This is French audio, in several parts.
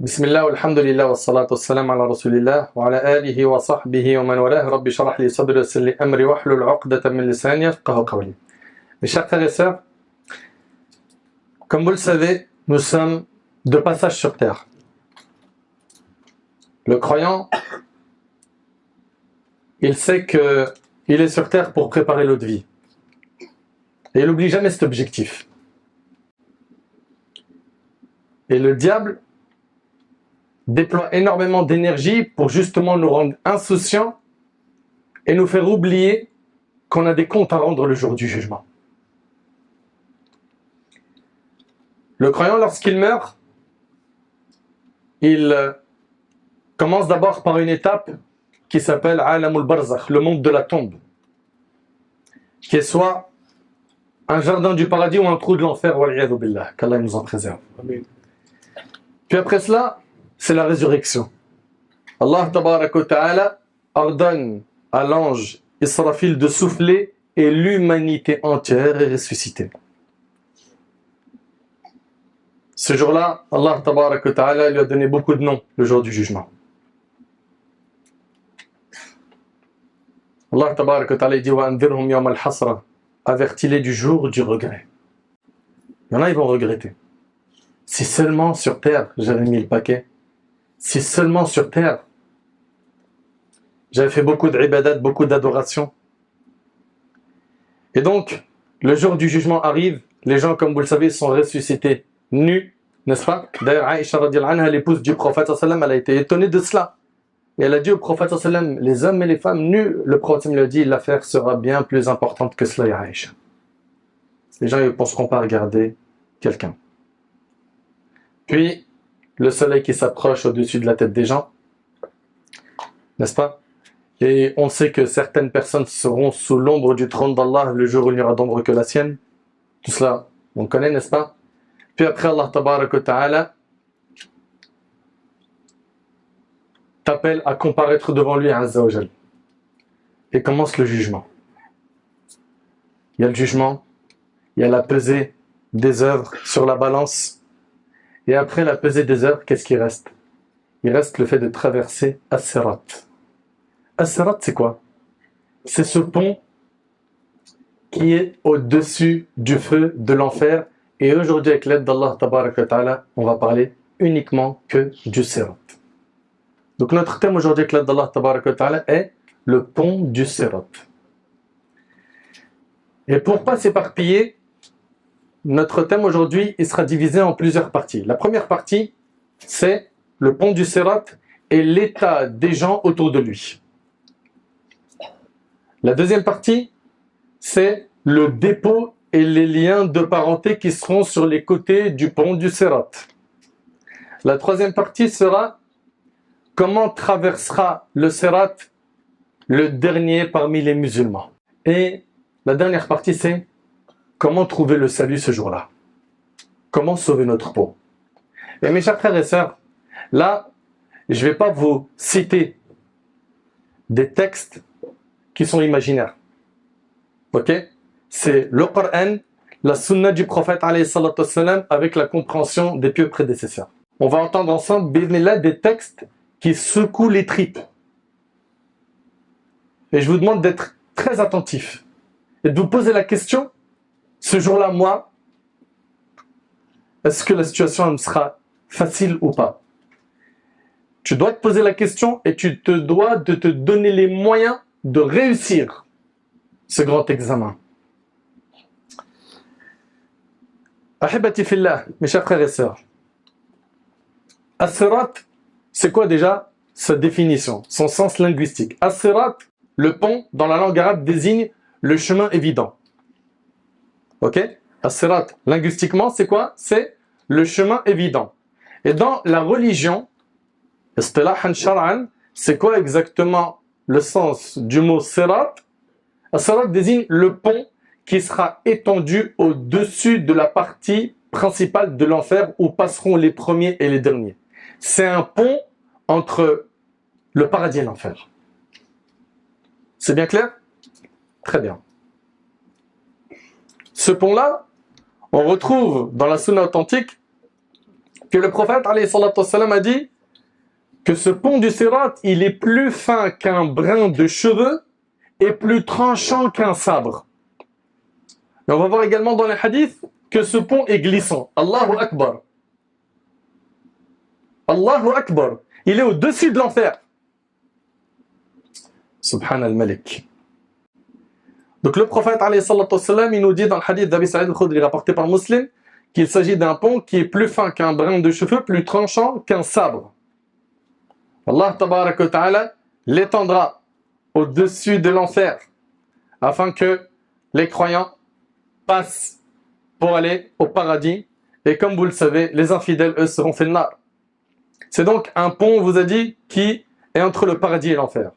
بسم الله والحمد لله والصلاة والسلام على رسول الله وعلى آله وصحبه ومن والاه رب اشرح لي صدري ويسر لي أمري واحلل عقدة من لساني يفقهوا قولي. Mes chers frères et sœurs, comme vous le savez, nous sommes de passage sur terre. Le croyant, il sait qu'il est sur terre pour préparer l'autre vie. Et il n'oublie jamais cet objectif. Et le diable déploie énormément d'énergie pour justement nous rendre insouciants et nous faire oublier qu'on a des comptes à rendre le jour du jugement. Le croyant, lorsqu'il meurt, il commence d'abord par une étape qui s'appelle Alamul Barzakh, le monde de la tombe, qui est soit un jardin du paradis ou un trou de l'enfer, wal'iyadhu billah, qu'Allah nous en préserve. Amen. Puis après cela, c'est la résurrection. Allah tabaraka wa ta'ala ordonne à l'ange Israfil de souffler et l'humanité entière est ressuscitée. Ce jour-là, Allah tabaraka wa ta'ala lui a donné beaucoup de noms, le jour du jugement. Allah tabaraka wa ta'ala dit wa anzirhum yawm al-hasra, avertis-les du jour du regret. Il y en a, ils vont regretter. Si seulement sur terre, j'avais mis le paquet. Si seulement sur terre, j'avais fait beaucoup d'ibadat, beaucoup d'adoration. Et donc, le jour du jugement arrive, les gens, comme vous le savez, sont ressuscités nus, n'est-ce pas? D'ailleurs, Aïcha radiallahu anha, l'épouse du prophète sallam, elle a été étonnée de cela. Et elle a dit au prophète sallam, les hommes et les femmes nus, le prophète lui a dit, l'affaire sera bien plus importante que cela, ya Aïcha. Les gens ne penseront pas regarder quelqu'un. Puis, le soleil qui s'approche au-dessus de la tête des gens, n'est-ce pas? Et on sait que certaines personnes seront sous l'ombre du trône d'Allah le jour où il n'y aura d'ombre que la sienne. Tout cela, on connaît, n'est-ce pas? Puis après, Allah tabaraka wa ta'ala t'appelle à comparaître devant lui, Azza wa Jal. Et commence le jugement. Il y a le jugement, il y a la pesée des œuvres sur la balance. Et après la pesée des œuvres, qu'est-ce qui reste? Il reste le fait de traverser As-Sirat. As-Sirat, c'est quoi? C'est ce pont qui est au-dessus du feu de l'enfer. Et aujourd'hui, avec l'aide d'Allah tabaraka wa ta'ala, on va parler uniquement que du Sirat. Donc notre thème aujourd'hui, avec l'aide d'Allah tabaraka wa ta'ala, est le pont du Sirat. Et pour ne pas s'éparpiller, notre thème aujourd'hui, il sera divisé en plusieurs parties. La première partie, c'est le pont du Sirat et l'état des gens autour de lui. La deuxième partie, c'est le dépôt et les liens de parenté qui seront sur les côtés du pont du Sirat. La troisième partie sera comment traversera le Sirat le dernier parmi les musulmans. Et la dernière partie, c'est comment trouver le salut ce jour-là? Comment sauver notre peau? Et mes chers frères et sœurs, là, je ne vais pas vous citer des textes qui sont imaginaires. Ok? C'est le Coran, la sunna du prophète alayhi salatu wassalam, avec la compréhension des pieux prédécesseurs. On va entendre ensemble, bismillah, des textes qui secouent les tripes. Et je vous demande d'être très attentifs et de vous poser la question, ce jour-là, moi, est-ce que la situation me sera facile ou pas? Tu dois te poser la question et tu te dois de te donner les moyens de réussir ce grand examen. Ahibati fillah, mes chers frères et sœurs. As-Sirat, c'est quoi déjà sa définition, son sens linguistique? As-Sirat, le pont, dans la langue arabe, désigne le chemin évident. Ok? As-Sirat, linguistiquement, c'est quoi? C'est le chemin évident. Et dans la religion, istilahan shar'an, c'est quoi exactement le sens du mot Sirat? As-Sirat désigne le pont qui sera étendu au-dessus de la partie principale de l'enfer où passeront les premiers et les derniers. C'est un pont entre le paradis et l'enfer. C'est bien clair? Très bien. Ce pont-là, on retrouve dans la sunna authentique que le prophète alayhi salatu wassalam, a dit que ce pont du Sirat, il est plus fin qu'un brin de cheveux et plus tranchant qu'un sabre. Et on va voir également dans les hadiths que ce pont est glissant. Allahu Akbar. Allahu Akbar. Il est au-dessus de l'enfer. Subhan al-Malik. Donc le prophète alayhi salatu wassalam, il nous dit dans le hadith d'Abi Sa'id al-Khudri rapporté par Muslim qu'il s'agit d'un pont qui est plus fin qu'un brin de cheveux, plus tranchant qu'un sabre. Allah tabaraka wa ta'ala l'étendra au-dessus de l'enfer afin que les croyants passent pour aller au paradis. Et comme vous le savez, les infidèles, eux, seront fait nar. C'est donc un pont, on vous a dit, qui est entre le paradis et l'enfer.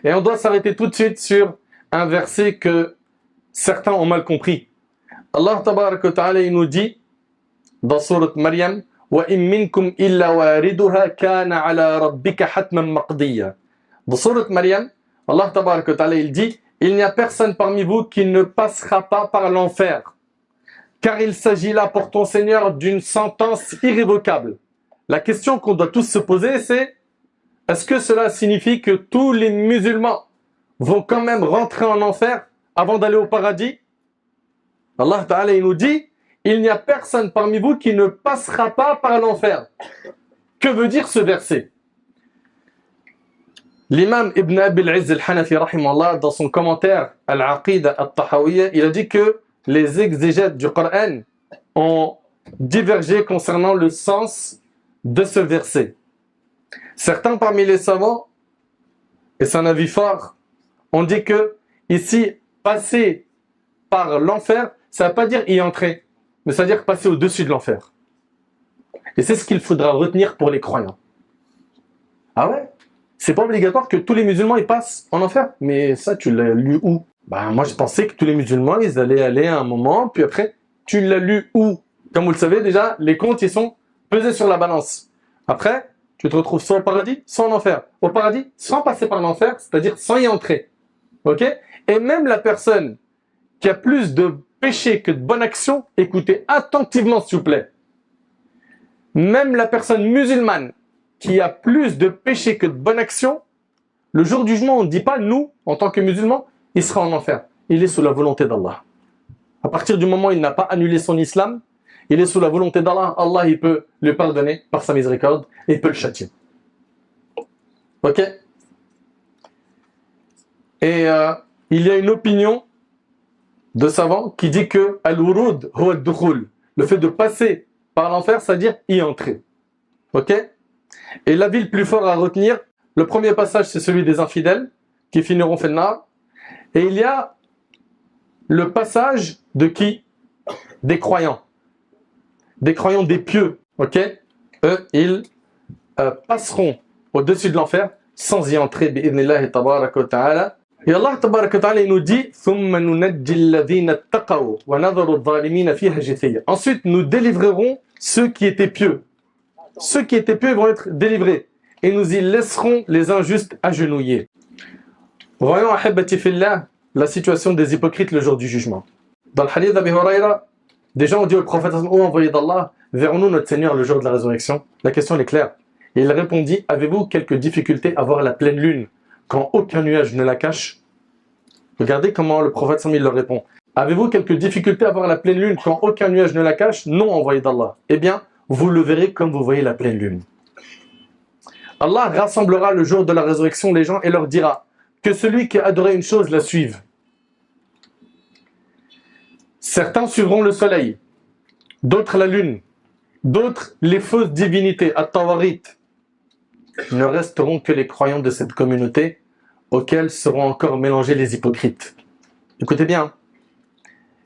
Et on doit s'arrêter tout de suite sur un verset que certains ont mal compris. Allah tabaraka wa ta'ala, il nous dit dans sourate Maryam, وَإِن مِّنكُمْ إِلَّا وَارِدُهَا كَانَ عَلَى رَبِّكَ حَتْمًا مَقْضِيًّا. Dans sourate Maryam, Allah tabaraka wa ta'ala, il dit, il n'y a personne parmi vous qui ne passera pas par l'enfer, car il s'agit là pour ton Seigneur d'une sentence irrévocable. La question qu'on doit tous se poser, c'est est-ce que cela signifie que tous les musulmans vont quand même rentrer en enfer avant d'aller au paradis? Allah Ta'ala, il nous dit, il n'y a personne parmi vous qui ne passera pas par l'enfer. Que veut dire ce verset? L'imam Ibn Abi al-Izz al-Hanafi, rahimahullah, dans son commentaire Al-Aqida al-Tahawiyya, il a dit que les exégètes du Coran ont divergé concernant le sens de ce verset. Certains parmi les savants, et c'est un avis fort, ont dit que ici, passer par l'enfer, ça ne veut pas dire y entrer, mais ça veut dire passer au-dessus de l'enfer. Et c'est ce qu'il faudra retenir pour les croyants. Ah ouais? C'est pas obligatoire que tous les musulmans ils passent en enfer. Mais ça, tu l'as lu où? Ben, moi, je pensais que tous les musulmans, ils allaient aller à un moment, puis après, tu l'as lu où? Comme vous le savez, déjà, les comptes, ils sont pesés sur la balance. Après, tu te retrouves soit au paradis, soit en enfer. Au paradis, sans passer par l'enfer, c'est-à-dire sans y entrer. Ok? Et même la personne qui a plus de péché que de bonnes actions, écoutez attentivement, s'il vous plaît. Même la personne musulmane qui a plus de péché que de bonnes actions, le jour du jugement, on ne dit pas, nous, en tant que musulmans, il sera en enfer. Il est sous la volonté d'Allah. À partir du moment où il n'a pas annulé son islam, il est sous la volonté d'Allah. Allah, il peut le pardonner par sa miséricorde et il peut le châtier. Ok? Et il y a une opinion de savants qui dit que al-wurud huwa ad-dukhul, le fait de passer par l'enfer, c'est-à-dire y entrer. Ok? Et l'avis le plus fort à retenir, le premier passage, c'est celui des infidèles qui finiront fait nar. Et il y a le passage de qui? Des croyants. Des croyants, des pieux. Ok? Eux, ils passeront au-dessus de l'enfer sans y entrer. Bi'idhnillahi tabaraka wa ta'ala. Et Allah tabaraka wa ta'ala, il nous dit ثُمَّ نُنَجِّي الَّذِينَ اتَّقَوْا وَنَذَرُ الظَّالِمِينَ فِيهَا جِثِيًّا. Ensuite, nous délivrerons ceux qui étaient pieux. Ceux qui étaient pieux vont être délivrés. Et nous y laisserons les injustes agenouillés. Voyons, ahibati fillah, la situation des hypocrites le jour du jugement. Dans le hadith d'Abi Huraira, des gens ont dit au prophète, ô envoyé d'Allah, verrons-nous notre Seigneur le jour de la résurrection? La question est claire. Et il répondit, avez-vous quelques difficultés à voir la pleine lune quand aucun nuage ne la cache? Regardez comment le prophète sallallahu leur répond. Avez-vous quelques difficultés à voir la pleine lune quand aucun nuage ne la cache? Non, envoyé d'Allah. Eh bien, vous le verrez comme vous voyez la pleine lune. Allah rassemblera le jour de la résurrection les gens et leur dira que celui qui a adoré une chose la suive. Certains suivront le soleil, d'autres la lune, d'autres les fausses divinités, at-tawarit. Ne resteront que les croyants de cette communauté auxquels seront encore mélangés les hypocrites. Écoutez bien,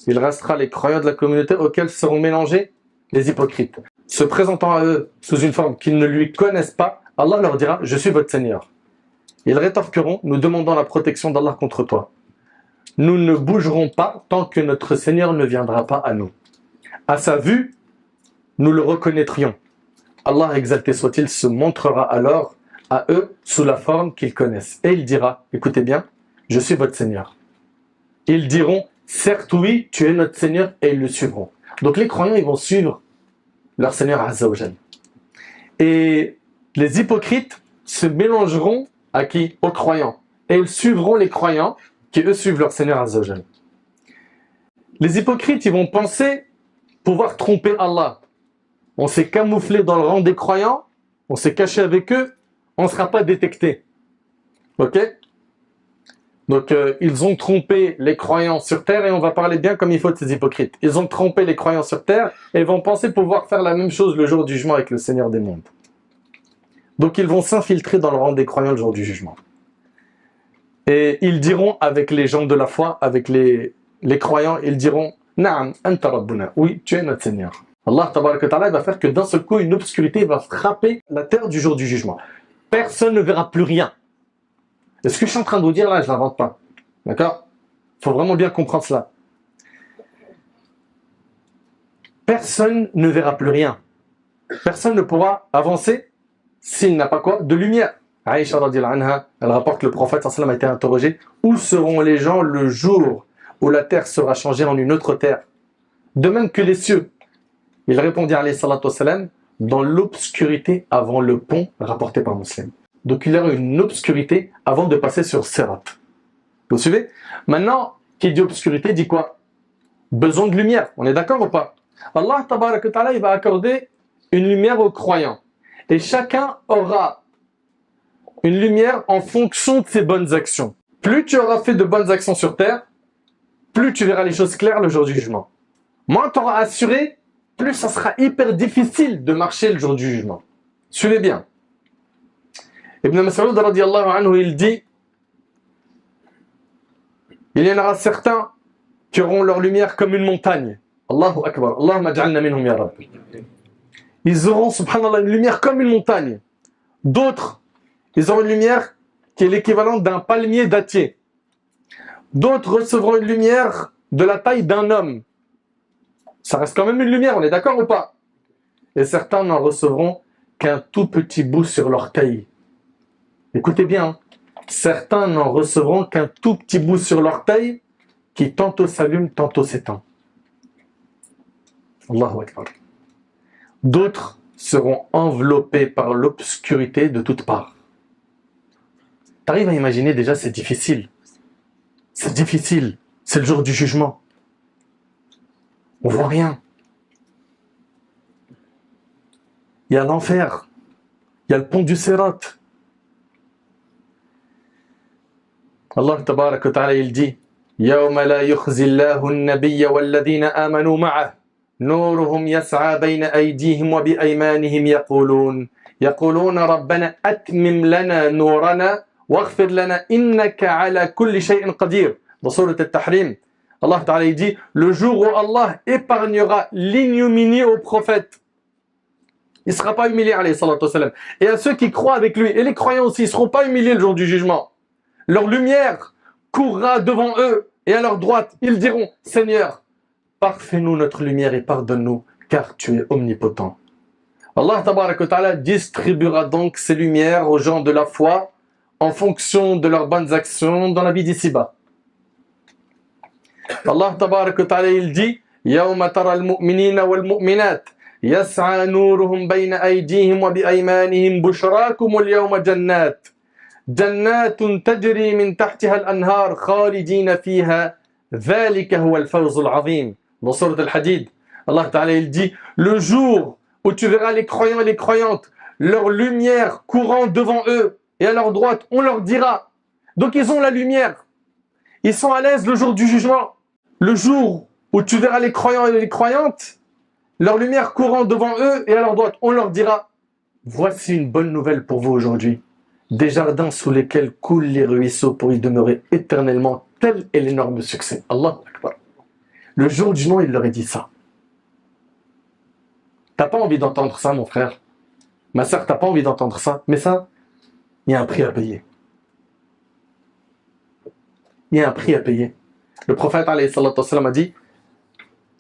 il restera les croyants de la communauté auxquels seront mélangés les hypocrites. Se présentant à eux sous une forme qu'ils ne lui connaissent pas, Allah leur dira « Je suis votre Seigneur ». Ils rétorqueront « Nous demandons la protection d'Allah contre toi ». Nous ne bougerons pas tant que notre Seigneur ne viendra pas à nous. À sa vue, nous le reconnaîtrions. Allah exalté soit-il se montrera alors à eux sous la forme qu'ils connaissent. Et il dira, écoutez bien, je suis votre Seigneur. Ils diront, certes oui, tu es notre Seigneur, et ils le suivront. Donc les croyants, ils vont suivre leur Seigneur Azza wa Jal. Et les hypocrites se mélangeront à qui? Aux croyants. Et ils suivront les croyants qui eux suivent leur Seigneur Azza wa Jal. Les hypocrites, ils vont penser pouvoir tromper Allah. On s'est camouflé dans le rang des croyants, on s'est caché avec eux, on ne sera pas détecté. Ok? Donc, ils ont trompé les croyants sur terre, et on va parler bien comme il faut de ces hypocrites. Ils ont trompé les croyants sur terre, et vont penser pouvoir faire la même chose le jour du jugement avec le Seigneur des mondes. Donc, ils vont s'infiltrer dans le rang des croyants le jour du jugement. Et ils diront avec les gens de la foi, avec les croyants, ils diront « Na'am, anta rabbuna » oui, tu es notre Seigneur. Allah tabaraka wa ta'ala va faire que d'un seul coup, une obscurité va frapper la terre du jour du jugement. Personne ne verra plus rien. Et ce que je suis en train de vous dire là, je ne l'invente pas. D'accord? Il faut vraiment bien comprendre cela. Personne ne verra plus rien. Personne ne pourra avancer s'il n'a pas quoi? De lumière. Aïcha radhiyallahu anha, elle rapporte que le prophète sallallahu alayhi wa sallam a été interrogé. Où seront les gens le jour où la terre sera changée en une autre terre? De même que les cieux. Il répondit alayhi salatu wa salam, dans l'obscurité avant le pont rapporté par Muslim. Donc il y aura une obscurité avant de passer sur Sirat. Vous suivez? Maintenant, qui dit obscurité dit quoi? Besoin de lumière. On est d'accord ou pas? Allah tabaraka wa ta'ala, il va accorder une lumière aux croyants. Et chacun aura une lumière en fonction de ses bonnes actions. Plus tu auras fait de bonnes actions sur terre, plus tu verras les choses claires le jour du jugement. Moins tu auras assuré, plus ça sera hyper difficile de marcher le jour du jugement. Suivez bien. Ibn Mas'ud radiyallahu anhu, il dit, il y en aura certains qui auront leur lumière comme une montagne. Allahu Akbar. Allahumma ja'alna minhum ya Rabb. Ils auront, subhanallah, une lumière comme une montagne. D'autres, ils auront une lumière qui est l'équivalent d'un palmier dattier. D'autres recevront une lumière de la taille d'un homme. Ça reste quand même une lumière, on est d'accord ou pas? Et certains n'en recevront qu'un tout petit bout sur l'orteil. Écoutez bien, hein. Certains n'en recevront qu'un tout petit bout sur l'orteil qui tantôt s'allume, tantôt s'éteint. Allahu Akbar. D'autres seront enveloppés par l'obscurité de toutes parts. T'arrives à imaginer déjà, c'est difficile. C'est difficile. C'est le jour du jugement. On voit rien. Il y a l'enfer. Il y a le pont du Sirat. Allah tabaraka wa ta'ala, il dit يَوْمَ لَا يُخْزِي اللَّهُ النَّبِيَّ وَالَّذِينَ آمَنُوا مَعَهُ نُورُهُمْ يَسْعَى بَيْنَ أَيْدِيهِمْ وَبِأَيْمَانِهِمْ يقولون رَبَّنَا أَتْمِمْ لَنَا نُورَنَا وَاغْفِرْ لَنَا إِنَّكَ عَلَى كُلِّ شَيْءٍ قَدِيرٌ. Dans Sourate At-Tahrim, Allah Ta'ala il dit, le jour où Allah épargnera l'ignominie au prophète, il ne sera pas humilié, alayhi salatu wa salam. Et à ceux qui croient avec lui, et les croyants aussi, ils ne seront pas humiliés le jour du jugement. Leur lumière courra devant eux, et à leur droite, ils diront, Seigneur, parfais-nous notre lumière et pardonne-nous, car tu es omnipotent. Allah tabaraka wa ta'ala distribuera donc ses lumières aux gens de la foi en fonction de leurs bonnes actions dans la vie d'ici-bas. Allah tabaraka wa ta'ala il dit يَوْمَ تَرَى الْمُؤْمِنِينَ وَالْمُؤْمِنَاتِ يَسْعَى نُورُهُمْ بَيْنَ أَيْدِيهِمْ وَبِأَيْمَانِهِمْ بُشْرَاكُمُ الْيَوْمَ جَنَّاتٌ تَجْرِي مِنْ تَحْتِهَا الْأَنْهَارُ خَالِدِينَ فِيهَا ذَلِكَ هُوَ الْفَوْزُ الْعَظِيمُ. Dans Sourate Al-Hadid, Allah Ta'ala il dit, le jour où tu verras les croyants et les croyantes, leur lumière courant devant eux, et à leur droite, on leur dira. Donc ils ont la lumière. Ils sont à l'aise le jour du jugement. Le jour où tu verras les croyants et les croyantes, leur lumière courant devant eux, et à leur droite, on leur dira, voici une bonne nouvelle pour vous aujourd'hui. Des jardins sous lesquels coulent les ruisseaux pour y demeurer éternellement. Tel est l'énorme succès. Allah Akbar. Le jour du jugement, il leur a dit ça. T'as pas envie d'entendre ça, mon frère? Ma sœur, t'as pas envie d'entendre ça? Mais ça, il y a un prix à payer. Il y a un prix à payer. Le prophète alayhi salatu wassalam a dit,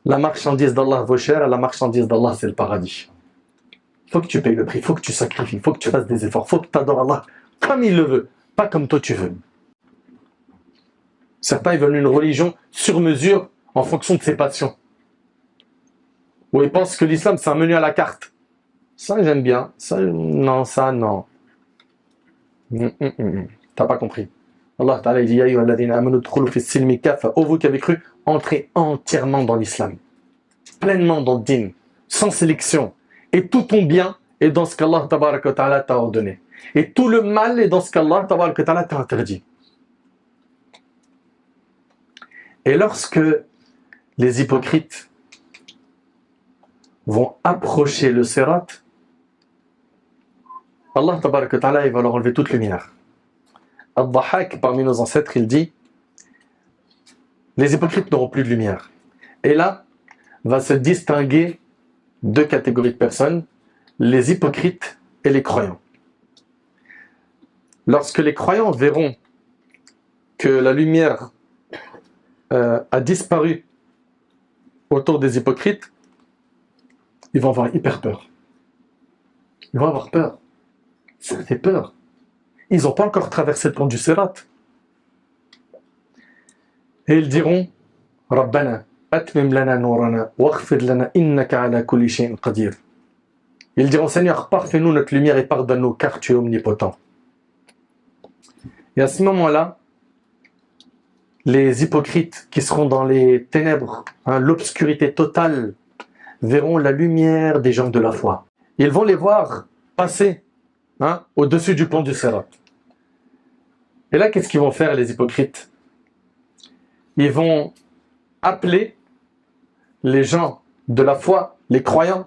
la marchandise d'Allah vaut cher, et la marchandise d'Allah c'est le paradis. Il faut que tu payes le prix, il faut que tu sacrifies, il faut que tu fasses des efforts, il faut que tu adores Allah comme il le veut, pas comme toi tu veux. Certains ils veulent une religion sur mesure en fonction de ses passions. Ou ils pensent que l'islam c'est un menu à la carte. Ça j'aime bien, ça non, ça non. T'as pas compris. Allah Ta'ala dit, Ya ayyuhalladhina amanu dkhulu fi s-silmi kaffa. Ô vous qui avez cru, entrez entièrement dans l'islam, pleinement dans le din, sans sélection. Et tout ton bien est dans ce qu'Allah Tabaraka wa Ta'ala t'a ordonné. Et tout le mal est dans ce qu'Allah Tabaraka wa Ta'ala t'a interdit. Et lorsque les hypocrites vont approcher le sirat, Allah Tabaraka wa Ta'ala il va leur enlever toute lumière. Al-Dhahak, parmi nos ancêtres, il dit les hypocrites n'auront plus de lumière. Et là, va se distinguer deux catégories de personnes, les hypocrites et les croyants. Lorsque les croyants verront que la lumière a disparu autour des hypocrites, ils vont avoir hyper peur. Ils vont avoir peur. Ça fait peur. Ils n'ont pas encore traversé le pont du Sirat. Et ils diront Rabbana, atmim lana nourana, waghfir lana innaka ala kulli shay'in qadir. Ils diront Seigneur, parfais-nous notre lumière et pardonne-nous car tu es omnipotent. Et à ce moment-là, les hypocrites qui seront dans les ténèbres, l'obscurité totale, verront la lumière des gens de la foi. Ils vont les voir passer au-dessus du pont du Sirat. Et là, qu'est-ce qu'ils vont faire, les hypocrites? Ils vont appeler les gens de la foi, les croyants.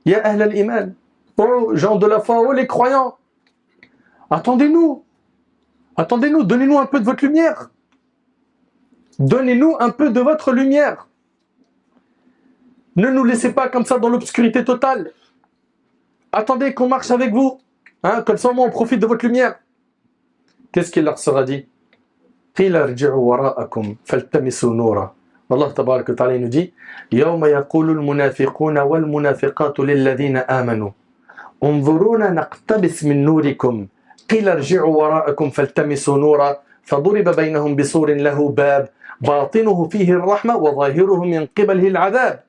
Ya ahl al-iman, oh gens de la foi, oh les croyants, attendez-nous, donnez-nous un peu de votre lumière. Donnez-nous un peu de votre lumière. Ne nous laissez pas comme ça dans l'obscurité totale. Attendez qu'on marche avec vous. Comme ça, on profite de votre lumière. Qu'est-ce qu'il leur sera dit? Allah tabarak wa ta'ala nous dit Yawma yaqulu al-munafiquna wal-munafiqatu lil-ladhina amanu Unzuruna naqtabis min nurikum Qila irji'u wara'akum faltamisu nura Faduriba baynahum bisurin lahu bab Batinuhu fihi ar-rahma wa zahiruhu min qibalihi al-'adhab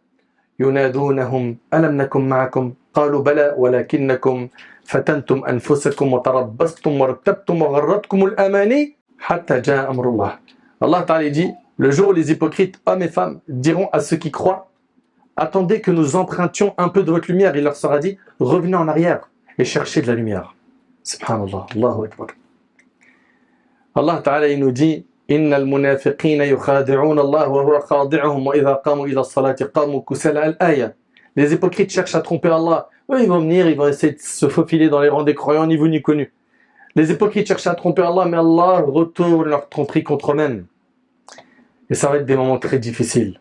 ينادونهم ألم نكن معكم قالوا بلى ولكنكم فتنتم أنفسكم وتربصتم وارتبتم وغرتكم الأماني حتى جاء أمر الله. Allah Ta'ala dit, le jour où les hypocrites, hommes et femmes, diront à ceux qui croient, attendez que nous empruntions un peu de votre lumière. Il leur sera dit, revenez en arrière et cherchez de la lumière. Subhanallah, Allahu Akbar. Allah Ta'ala il nous dit, إن المنافقين يخادعون الله وهو خادعهم وإذا قاموا إلى الصلاة قاموا كسالى الآية. Les hypocrites cherchent à tromper Allah. Eux, ils vont venir, ils vont essayer de se faufiler dans les rangs des croyants, ni vu ni connu. Les hypocrites cherchent à tromper Allah, mais Allah retourne leur tromperie contre eux-mêmes. Et ça va être des moments très difficiles.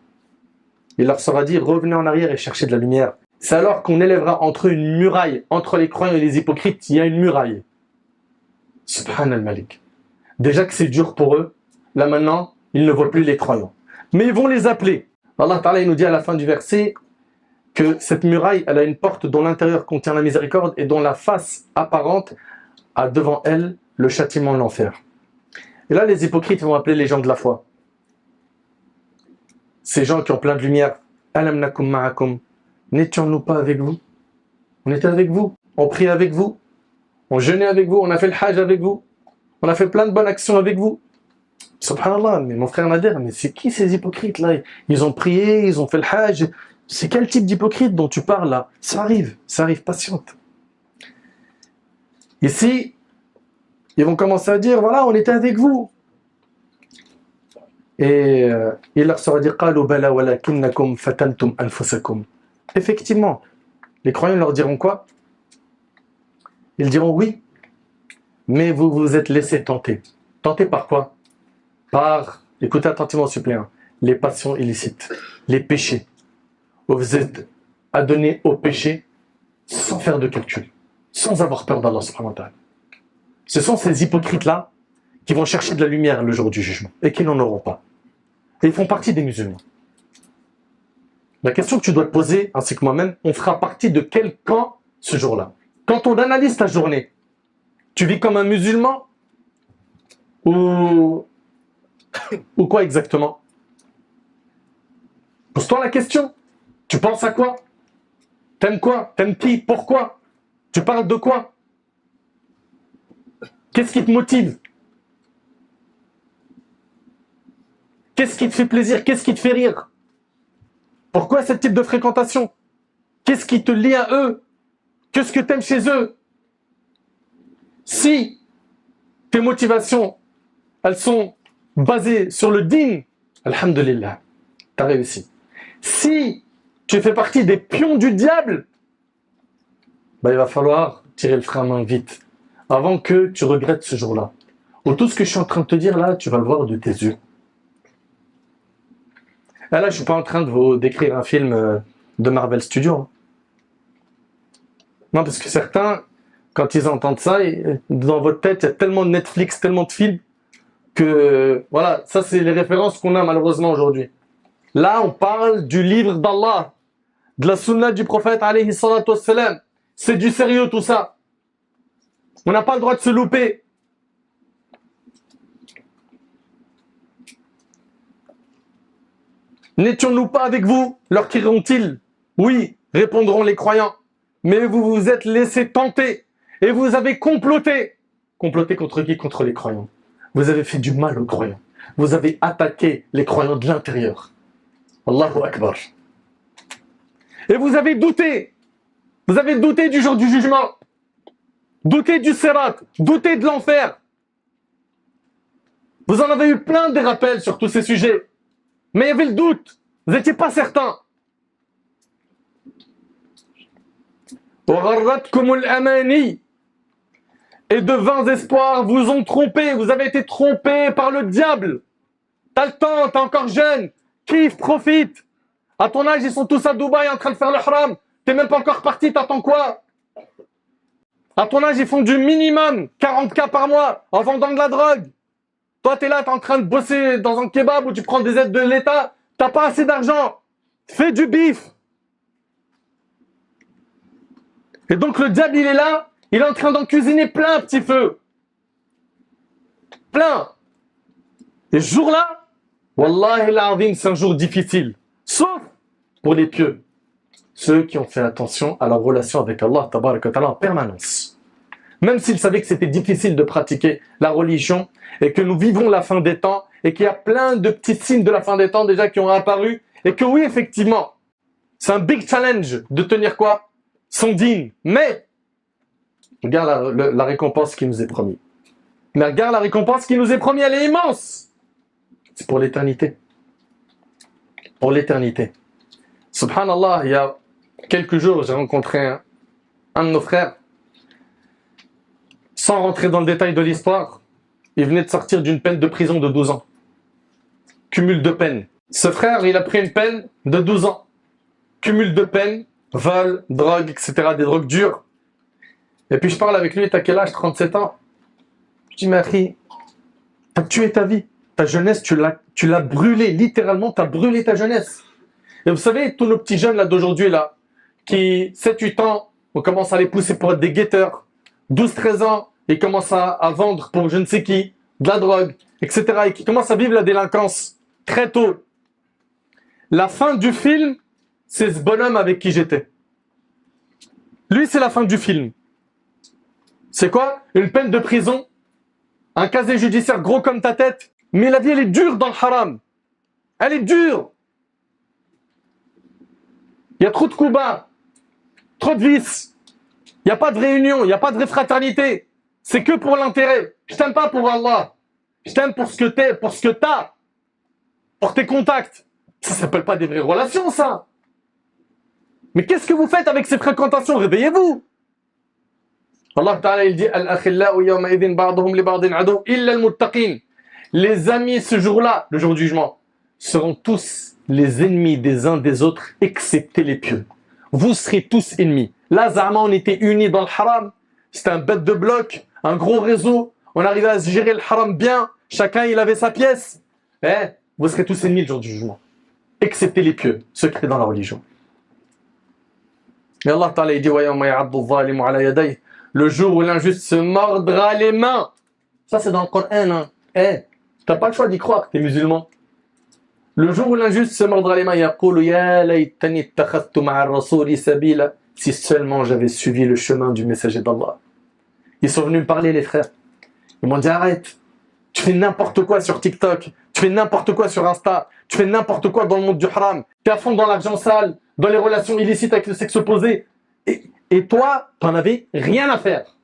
Il leur sera dit, revenez en arrière et cherchez de la lumière. C'est alors qu'on élèvera entre eux une muraille. Entre les croyants et les hypocrites, il y a une muraille. Subhan al-Malik. Déjà que c'est dur pour eux, là maintenant, ils ne voient plus les croyants. Mais ils vont les appeler. Allah Ta'ala il nous dit à la fin du verset que cette muraille, elle a une porte dont l'intérieur contient la miséricorde et dont la face apparente a devant elle le châtiment de l'enfer. Et là, les hypocrites vont appeler les gens de la foi. Ces gens qui ont plein de lumière. Alam nakum ma'akum. N'étions-nous pas avec vous? On était avec vous. On priait avec vous. On jeûnait avec vous. On a fait le hajj avec vous. On a fait plein de bonnes actions avec vous. Subhanallah, mais mon frère Nader, mais c'est qui ces hypocrites là? Ils ont prié, ils ont fait le hajj. C'est quel type d'hypocrite dont tu parles là? Ça arrive, patiente. Ici, ils vont commencer à dire, voilà, on était avec vous. Et il leur sera dit, qalu bala walakinnakum fatantum anfusakum. Effectivement, les croyants leur diront quoi? Ils diront oui, mais vous vous êtes laissé tenter. Tenter par quoi? Par, écoutez attentivement suppléant, les passions illicites, les péchés. Vous êtes adonnés au péché sans faire de calcul, sans avoir peur d'Allah subhanahu wa ta'ala. Ce sont ces hypocrites-là qui vont chercher de la lumière le jour du jugement et qui n'en auront pas. Et ils font partie des musulmans. La question que tu dois te poser, ainsi que moi-même, on fera partie de quel camp ce jour-là? Quand on analyse ta journée, tu vis comme un musulman ou quoi exactement? Pose-toi la question. Tu penses à quoi? T'aimes quoi? T'aimes qui? Pourquoi? Tu parles de quoi? Qu'est-ce qui te motive? Qu'est-ce qui te fait plaisir? Qu'est-ce qui te fait rire? Pourquoi ce type de fréquentation? Qu'est-ce qui te lie à eux? Qu'est-ce que tu aimes chez eux? Si tes motivations, elles sont basées sur le din, alhamdulillah, tu as réussi. Si tu fais partie des pions du diable, il va falloir tirer le frein à main vite, avant que tu regrettes ce jour-là. Ou tout ce que je suis en train de te dire là, tu vas le voir de tes yeux. Et là, je ne suis pas en train de vous décrire un film de Marvel Studios. Non, parce que certains, quand ils entendent ça, dans votre tête, il y a tellement de Netflix, tellement de films, que voilà, ça c'est les références qu'on a malheureusement aujourd'hui. Là, on parle du livre d'Allah, de la sunna du prophète, alayhi salatu wassalam. C'est du sérieux tout ça. On n'a pas le droit de se louper. N'étions-nous pas avec vous? Leur crieront-ils? Oui, répondront les croyants. Mais vous vous êtes laissé tenter et vous avez comploté. Comploté contre qui? Contre les croyants. Vous avez fait du mal aux croyants. Vous avez attaqué les croyants de l'intérieur. Allahu Akbar. Et vous avez douté. Vous avez douté du jour du jugement. Douté du sirat. Douté de l'enfer. Vous en avez eu plein de rappels sur tous ces sujets. Mais il y avait le doute. Vous n'étiez pas certain. Et de vains espoirs vous ont trompé. Vous avez été trompé par le diable. T'as le temps, t'es encore jeune. Kiffe, profite. À ton âge, ils sont tous à Dubaï en train de faire le haram. T'es même pas encore parti, t'attends quoi? À ton âge, ils font du minimum 40K par mois en vendant de la drogue. Toi, t'es là, t'es en train de bosser dans un kebab où tu prends des aides de l'État. T'as pas assez d'argent. Fais du bif. Et donc le diable, il est là. Il est en train d'en cuisiner plein, petit feu. Plein. Et ce jour-là, Wallahi al-azim, c'est un jour difficile. Sauf pour les pieux. Ceux qui ont fait attention à leur relation avec Allah tabaraka wa ta'ala en permanence. Même s'ils savaient que c'était difficile de pratiquer la religion et que nous vivons la fin des temps et qu'il y a plein de petits signes de la fin des temps déjà qui ont apparu et que oui, effectivement, c'est un big challenge de tenir quoi? Son digne. Mais, regarde la récompense qui nous est promise. Mais regarde la récompense qui nous est promise, elle est immense. C'est pour l'éternité. Pour l'éternité. Subhanallah, il y a quelques jours, j'ai rencontré un de nos frères. Sans rentrer dans le détail de l'histoire, il venait de sortir d'une peine de prison de 12 ans. Cumul de peine. Ce frère, il a pris une peine de 12 ans. Cumul de peine, vol, drogue, etc. Des drogues dures. Et puis je parle avec lui, t'as quel âge? 37 ans. Je dis, mais Akhi, t'as tué ta vie. Ta jeunesse, tu l'as brûlée. Littéralement, t'as brûlé ta jeunesse. Et vous savez, tous nos petits jeunes là d'aujourd'hui, là, qui, 7-8 ans, on commence à les pousser pour être des guetteurs. 12-13 ans, ils commencent à vendre pour je ne sais qui, de la drogue, etc. Et qui commencent à vivre la délinquance très tôt. La fin du film, c'est ce bonhomme avec qui j'étais. Lui, c'est la fin du film. C'est quoi? Une peine de prison, un casier judiciaire gros comme ta tête, mais la vie, elle est dure dans le haram. Elle est dure. Il y a trop de coups bas, trop de vices. Il n'y a pas de réunion, il n'y a pas de fraternité. C'est que pour l'intérêt. Je t'aime pas pour Allah. Je t'aime pour ce que t'es, pour ce que t'as. Pour tes contacts. Ça s'appelle pas des vraies relations, ça. Mais qu'est-ce que vous faites avec ces fréquentations? Réveillez-vous. Allah Ta'ala, il dit Al-akhillau yawma idhin ba'duhum li ba'din adu illa al-muttaqin. Les amis ce jour-là, le jour du jugement, seront tous les ennemis des uns des autres, excepté les pieux. Vous serez tous ennemis. Là, Zama, on était unis dans le haram. C'était un bête de bloc, un gros réseau. On arrivait à gérer le haram bien. Chacun, il avait sa pièce. Vous serez tous ennemis le jour du jugement. Excepté les pieux, ceux qui étaient dans la religion. Et Allah Ta'ala, il dit wa yawma ya'addu adh-dhalimu 'ala yadayhi. Le jour où l'injuste se mordra les mains. Ça, c'est dans le Coran. T'as pas le choix d'y croire, t'es musulman. Le jour où l'injuste se mordra les mains, yaqulu ya laytani ittakhadhtu ma'a ar-rasuli sabila. si seulement j'avais suivi le chemin du messager d'Allah. Ils sont venus me parler, les frères. Ils m'ont dit, arrête, tu fais n'importe quoi sur TikTok, tu fais n'importe quoi sur Insta, tu fais n'importe quoi dans le monde du haram, tu es à fond dans l'argent sale, dans les relations illicites avec le sexe opposé. Et toi, t'en avais rien à faire.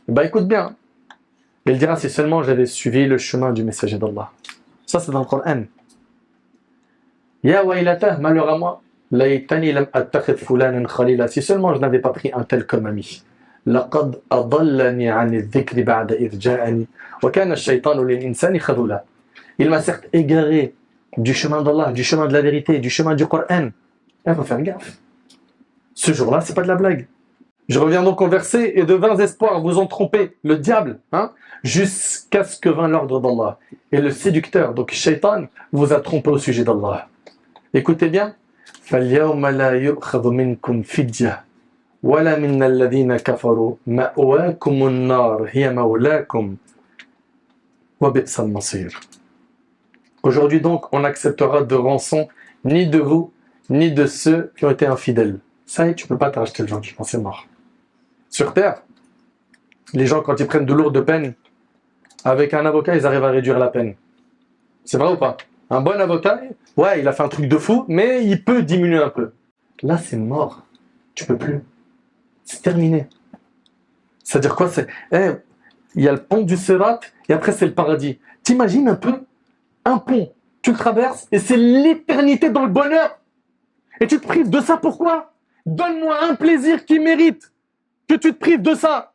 Bah écoute bien. Il dira, si seulement j'avais suivi le chemin du messager d'Allah. Ça, c'est dans le Coran. Ya waylata, malheur à moi. Laïtani lam attakhid fulanan khalila. Si seulement je n'avais pas pris un tel comme ami. Laqad adallani ani dhikri ba'da idh ja'ani. Wa kana ash-shaytanu lil insani khadula. Il m'a certes égaré du chemin d'Allah, du chemin de la vérité, du chemin du Coran. Il faut faire gaffe. Ce jour-là, c'est pas de la blague. Je reviens donc au verset, et de vains espoirs vous ont trompé, le diable, jusqu'à ce que vint l'ordre d'Allah. Et le séducteur, donc Shaitan, vous a trompé au sujet d'Allah. Écoutez bien. فَالْيَوْمَ لَا يُؤْخَذُ مِنْكُمْ فِدْيَةٌ وَلَا مِنَّ الَّذِينَ كَفَرُوا مَأْوَاكُمُ النَّارُ هِيَ مَوْلَاكُمْ وَبِئْسَ الْمَصِيرُ. Aujourd'hui donc, on n'acceptera de rançon ni de vous, ni de ceux qui ont été infidèles. Ça y est, tu ne peux pas te racheter le jugement, c'est mort. Sur Terre, les gens, quand ils prennent de lourdes peines, avec un avocat, ils arrivent à réduire la peine. C'est vrai ou pas? Un bon avocat, ouais, il a fait un truc de fou, mais il peut diminuer un peu. Là, c'est mort. Tu peux plus. C'est terminé. C'est-à-dire quoi? Il y a le pont du Sirat, et après, c'est le paradis. T'imagines un peu un pont, tu le traverses, et c'est l'éternité dans le bonheur. Et tu te prives de ça, pourquoi? Donne-moi un plaisir qui mérite que tu te prives de ça.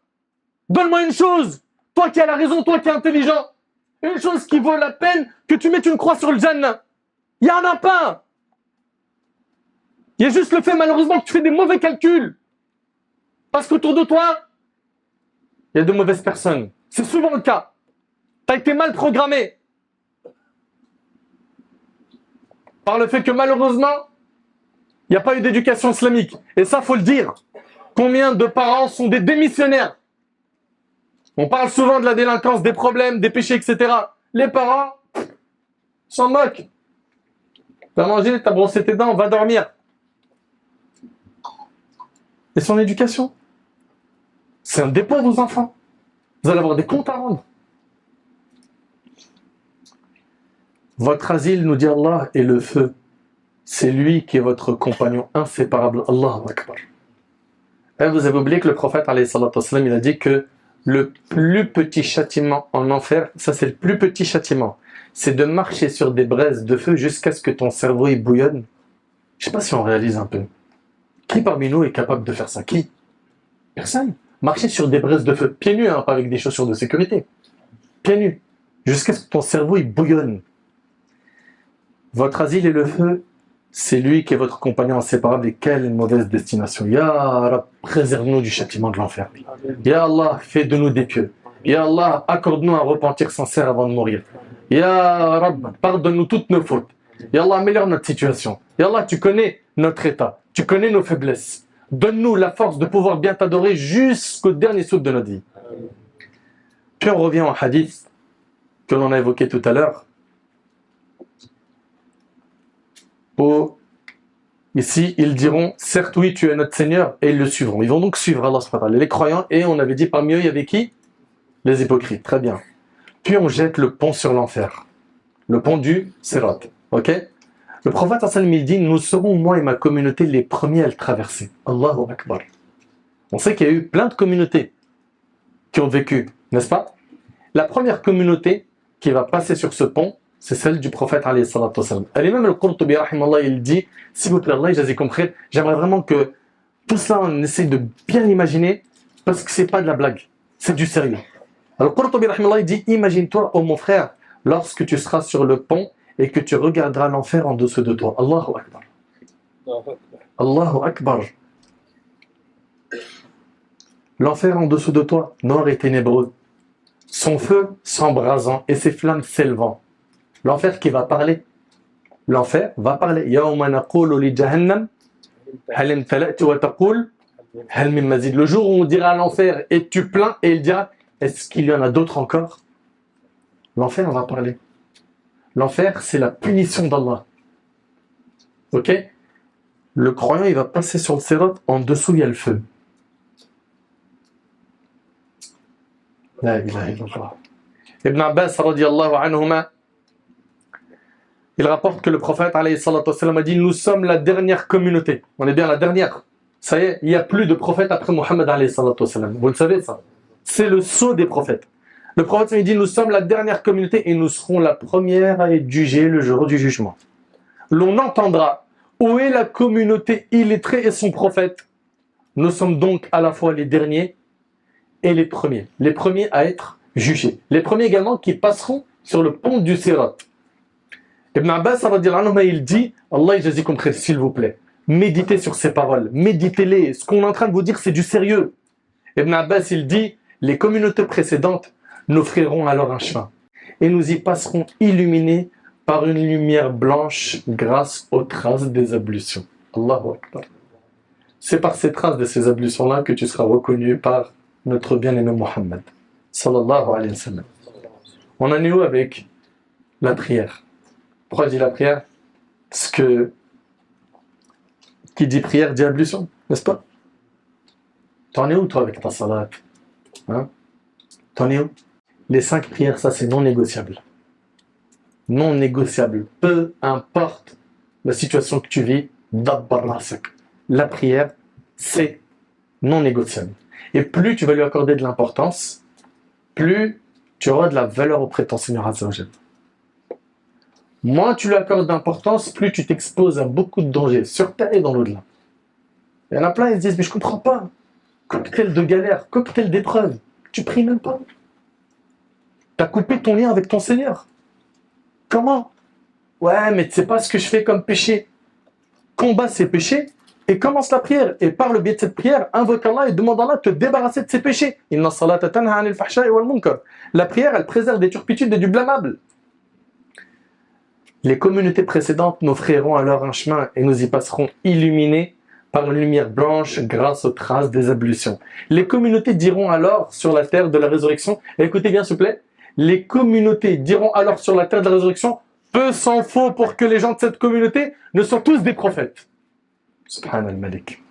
Donne-moi une chose, toi qui as la raison, toi qui es intelligent. Une chose qui vaut la peine que tu mettes une croix sur le Jannah. Il n'y en a pas. Il y a juste le fait, malheureusement, que tu fais des mauvais calculs. Parce qu'autour de toi, il y a de mauvaises personnes. C'est souvent le cas. Tu as été mal programmé. Par le fait que, malheureusement, il n'y a pas eu d'éducation islamique. Et ça, faut le dire. Combien de parents sont des démissionnaires? On parle souvent de la délinquance, des problèmes, des péchés, etc. Les parents s'en moquent. T'as mangé, t'as brossé tes dents, on va dormir. Et son éducation? C'est un dépôt, vos enfants. Vous allez avoir des comptes à rendre. Votre asile, nous dit Allah, est le feu. C'est lui qui est votre compagnon inséparable. Allahu Akbar. Et vous avez oublié que le prophète, alayhi salatu wassalam, il a dit que le plus petit châtiment en enfer, ça c'est le plus petit châtiment, c'est de marcher sur des braises de feu jusqu'à ce que ton cerveau y bouillonne. Je ne sais pas si on réalise un peu. Qui parmi nous est capable de faire ça? Qui? Personne. Marcher sur des braises de feu, pieds nus, pas avec des chaussures de sécurité. Pieds nus. Jusqu'à ce que ton cerveau y bouillonne. Votre asile est le feu. C'est lui qui est votre compagnon inséparable. Et quelle mauvaise destination. Ya Rab, préserve-nous du châtiment de l'enfer. Ya Allah, fais de nous des pieux. Ya Allah, accorde-nous un repentir sincère avant de mourir. Ya Rab, pardonne-nous toutes nos fautes. Ya Allah, améliore notre situation. Ya Allah, tu connais notre état. Tu connais nos faiblesses. Donne-nous la force de pouvoir bien t'adorer jusqu'au dernier souffle de notre vie. Puis on revient au hadith que l'on a évoqué tout à l'heure. Ici, ils diront, certes oui, tu es notre Seigneur, et ils le suivront. Ils vont donc suivre Allah subhanahu wa ta'ala, les croyants, et on avait dit parmi eux, il y avait qui? Les hypocrites, très bien. Puis on jette le pont sur l'enfer, le pont du Sirat, ok? Le prophète sallallahu alayhi wa sallam, il dit, nous serons, moi et ma communauté, les premiers à le traverser. Allahu Akbar. On sait qu'il y a eu plein de communautés qui ont vécu, n'est-ce pas? La première communauté qui va passer sur ce pont, c'est celle du prophète alayhi salatu wassalam. Et même le Qurtubi rahimallah, il dit, s'il vous plaît, Allah jazakum khair, j'aimerais vraiment que tout cela on essaie de bien l'imaginer parce que c'est pas de la blague, c'est du sérieux. Alors Qurtubi rahimallah, il dit, imagine-toi, oh mon frère, lorsque tu seras sur le pont et que tu regarderas l'enfer en dessous de toi. Allahu Akbar. Allahu Akbar. L'enfer en dessous de toi, noir et ténébreux. Son feu s'embrasant et ses flammes s'élevant. L'enfer qui va parler. L'enfer va parler. Yawma naqulu li jahannam hal imtala'ti wa taqul hal min mazid. Le jour où on dira à l'enfer, es-tu plein? Et il dira, est-ce qu'il y en a d'autres encore? L'enfer va parler. L'enfer, c'est la punition d'Allah. Ok? Le croyant, il va passer sur le sirat, en dessous, il y a le feu. La ilaha illallah. Ibn Abbas, radiyallahu anhuma, il rapporte que le prophète, alayhi salatu wassalam, a dit: nous sommes la dernière communauté. On est bien la dernière. Ça y est, il n'y a plus de prophète après Mohammed, alayhi salatu wassalam. Vous le savez, ça? C'est le sceau des prophètes. Le prophète, il dit: nous sommes la dernière communauté et nous serons la première à être jugée le jour du jugement. L'on entendra: où est la communauté illettrée et son prophète? Nous sommes donc à la fois les derniers et les premiers à être jugés. Les premiers également qui passeront sur le pont du Sirat. Ibn Abbas, il dit, Allah yajazikum khair, s'il vous plaît, méditez sur ces paroles, méditez-les. Ce qu'on est en train de vous dire, c'est du sérieux. Ibn Abbas, il dit, les communautés précédentes nous offriront alors un chemin et nous y passerons illuminés par une lumière blanche grâce aux traces des ablutions. Allahu Akbar. C'est par ces traces de ces ablutions-là que tu seras reconnu par notre bien-aimé Mohammed. Sallallahu alayhi wa sallam. On en est où avec la prière? Pourquoi je dis la prière? Parce que qui dit prière dit ablution, n'est-ce pas? T'en es où toi avec ta salat? Hein? T'en es où? Les 5 prières, ça c'est non négociable. Non négociable. Peu importe la situation que tu vis, dabbar rasak. La prière, c'est non négociable. Et plus tu vas lui accorder de l'importance, plus tu auras de la valeur auprès de ton Seigneur Azza wa Jal. Moins tu lui accordes d'importance, plus tu t'exposes à beaucoup de dangers, sur terre et dans l'au-delà. Il y en a plein, ils se disent: mais je comprends pas. Cocktail de galère, cocktail d'épreuve. Tu pries même pas. Tu as coupé ton lien avec ton Seigneur. Comment? Ouais, mais tu sais pas ce que je fais comme péché. Combat ces péchés et commence la prière. Et par le biais de cette prière, invoque Allah et demande à Allah de te débarrasser de ces péchés. Inna salata tanha anil fahsha'i wal munkar. La prière, elle préserve des turpitudes et du blâmable. Les communautés précédentes nous offriront alors un chemin et nous y passerons illuminés par une lumière blanche grâce aux traces des ablutions. Les communautés diront alors sur la terre de la résurrection, écoutez bien s'il vous plaît, les communautés diront alors sur la terre de la résurrection, peu s'en faut pour que les gens de cette communauté ne soient tous des prophètes. Subhan al-Malik.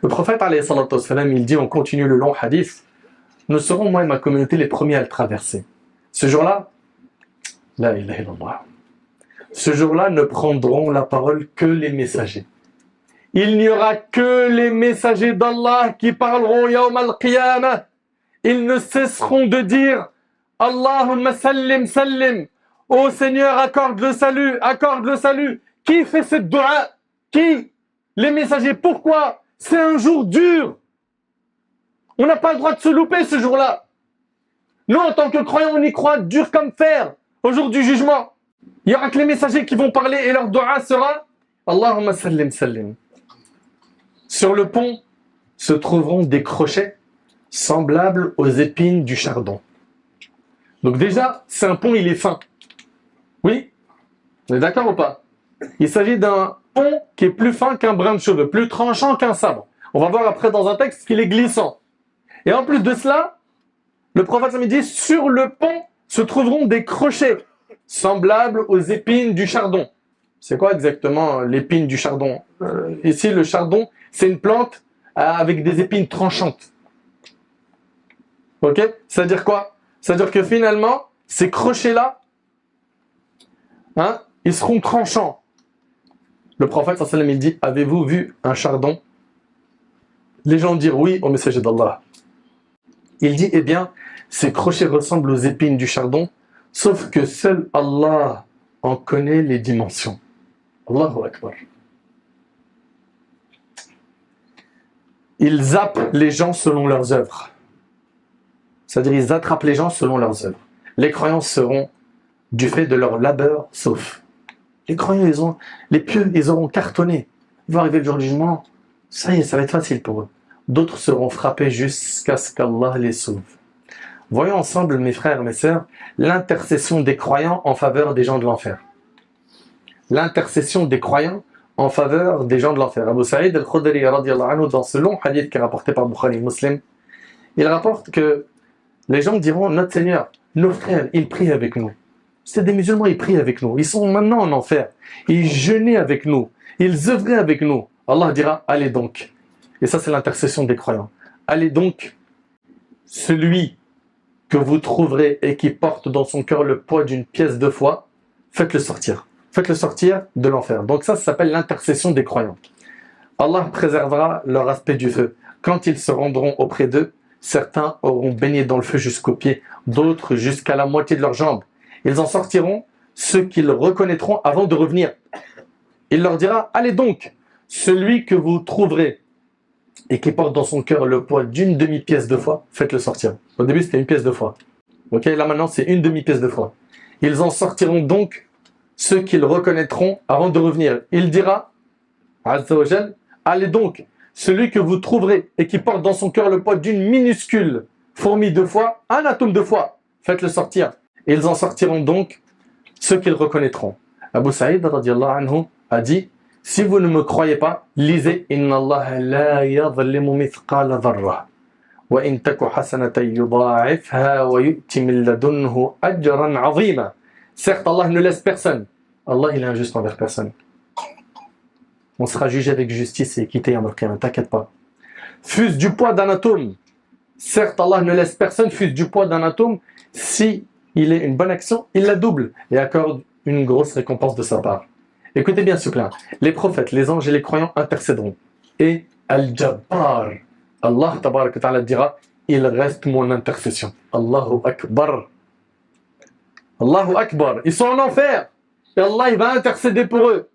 Le prophète, alayhi salatu wassalam, il dit, on continue le long hadith, nous serons, moi et ma communauté, les premiers à le traverser. Ce jour-là, la ilaha illallah. Ce jour-là ne prendront la parole que les messagers. Il n'y aura que les messagers d'Allah qui parleront yawm al-qiyamah. Ils ne cesseront de dire Allahumma sallim sallim. Ô Seigneur, accorde le salut, accorde le salut. Qui fait cette dua? Qui? Les messagers. Pourquoi? C'est un jour dur. On n'a pas le droit de se louper ce jour-là. Nous, en tant que croyants, on y croit dur comme fer. Au jour du jugement, il n'y aura que les messagers qui vont parler et leur dua sera Allahumma sallim sallim. Sur le pont se trouveront des crochets semblables aux épines du chardon. Donc déjà, c'est un pont, il est fin. Oui? On est d'accord ou pas? Il s'agit d'un pont qui est plus fin qu'un brin de cheveux, plus tranchant qu'un sabre. On va voir après dans un texte qu'il est glissant. Et en plus de cela, le prophète me dit, sur le pont se trouveront des crochets semblables aux épines du chardon. C'est quoi exactement l'épine du chardon? Ici, le chardon, c'est une plante avec des épines tranchantes. Ok? C'est-à-dire quoi? C'est-à-dire que finalement, ces crochets-là, ils seront tranchants. Le prophète, sallallahu alayhi wa sallam, il dit, avez-vous vu un chardon? Les gens dirent oui au messager d'Allah. Il dit, eh bien, ces crochets ressemblent aux épines du chardon, sauf que seul Allah en connaît les dimensions. Allahu Akbar. Ils zappent les gens selon leurs œuvres. C'est-à-dire, ils attrapent les gens selon leurs œuvres. Les croyants seront du fait de leur labeur sauf. Les croyants, les pieux, ils auront cartonné. Ils vont arriver le jour du jugement. Ça y est, ça va être facile pour eux. D'autres seront frappés jusqu'à ce qu'Allah les sauve. Voyons ensemble, mes frères, mes sœurs, l'intercession des croyants en faveur des gens de l'enfer. L'intercession des croyants en faveur des gens de l'enfer. Abu Sa'id al-Khudri, radiyallahu anhu, dans ce long hadith qui est rapporté par Bukhari Muslim, il rapporte que les gens diront, notre Seigneur, nos frères, ils prient avec nous. C'est des musulmans, ils prient avec nous. Ils sont maintenant en enfer. Ils jeûnaient avec nous. Ils œuvraient avec nous. Allah dira, allez donc. Et ça, c'est l'intercession des croyants. Allez donc, celui que vous trouverez et qui porte dans son cœur le poids d'une pièce de foi, faites-le sortir. Faites-le sortir de l'enfer. Donc ça s'appelle l'intercession des croyants. Allah préservera leur aspect du feu. Quand ils se rendront auprès d'eux, certains auront baigné dans le feu jusqu'aux pieds, d'autres jusqu'à la moitié de leurs jambes. Ils en sortiront ceux qu'ils reconnaîtront avant de revenir. Il leur dira, allez donc, celui que vous trouverez et qui porte dans son cœur le poids d'une demi-pièce de foi, faites-le sortir. Au début, c'était une pièce de foi. Ok, là maintenant, c'est une demi-pièce de foi. Ils en sortiront donc ceux qu'ils reconnaîtront avant de revenir. Il dira, Azza wa Jal, allez donc, celui que vous trouverez et qui porte dans son cœur le poids d'une minuscule fourmi de foi, un atome de foi, faites-le sortir. Et ils en sortiront donc ceux qu'ils reconnaîtront. Abu Saïd radiallahu anhu a dit, si vous ne me croyez pas, lisez Inna Allah la yadhlimu mithqala dharra wa in taku hasanatan yudha'ifha wa yu'ti min ladunhu ajran 'azima. Certes, Allah ne laisse personne. Allah, il est injuste envers personne. On sera jugé avec justice et équité à Al-Qiyamah, t'inquiète pas. Fût-ce du poids d'un atome. Certes, Allah ne laisse personne, fût-ce du poids d'un atome. Si il est une bonne action, il la double et accorde une grosse récompense de sa part. Écoutez bien ce plan. Les prophètes, les anges et les croyants intercéderont. Et Al-Jabbar, Allah tabarak wa ta'ala dira, il reste mon intercession. Allahu Akbar. Allahu Akbar. Ils sont en enfer. Et Allah, il va intercéder pour eux.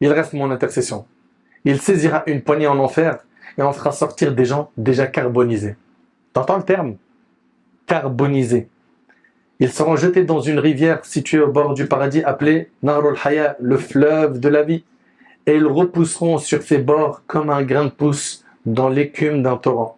Il reste mon intercession. Il saisira une poignée en enfer et en fera sortir des gens déjà carbonisés. T'entends le terme? Carbonisés. Ils seront jetés dans une rivière située au bord du paradis appelée Narul Haya, le fleuve de la vie. Et ils repousseront sur ses bords comme un grain de pouce dans l'écume d'un torrent.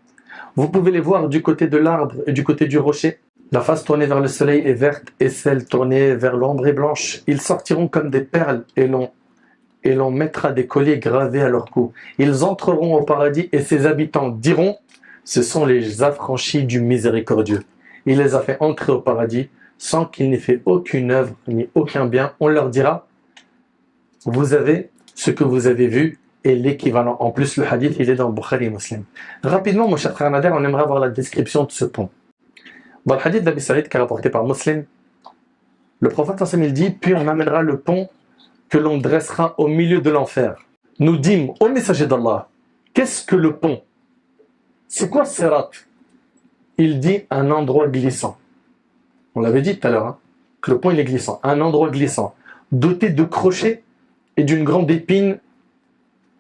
Vous pouvez les voir du côté de l'arbre et du côté du rocher. La face tournée vers le soleil est verte et celle tournée vers l'ombre est blanche. Ils sortiront comme des perles et l'on mettra des colliers gravés à leur cou. Ils entreront au paradis et ses habitants diront, ce sont les affranchis du miséricordieux. Il les a fait entrer au paradis sans qu'ils n'aient fait aucune œuvre ni aucun bien. On leur dira, vous avez ce que vous avez vu et l'équivalent. En plus, le hadith, il est dans Bukhari et Muslim. Rapidement, mon cher frère Nader, on aimerait avoir la description de ce pont. Dans le hadith d'Abi Saïd, qui est rapporté par Muslim, le prophète il dit, puis on amènera le pont que l'on dressera au milieu de l'enfer. Nous dîmes, ô messager d'Allah, qu'est-ce que le pont? C'est quoi Sirat? Il dit un endroit glissant. On l'avait dit tout à l'heure, hein, que le pont il est glissant. Un endroit glissant, doté de crochets et d'une grande épine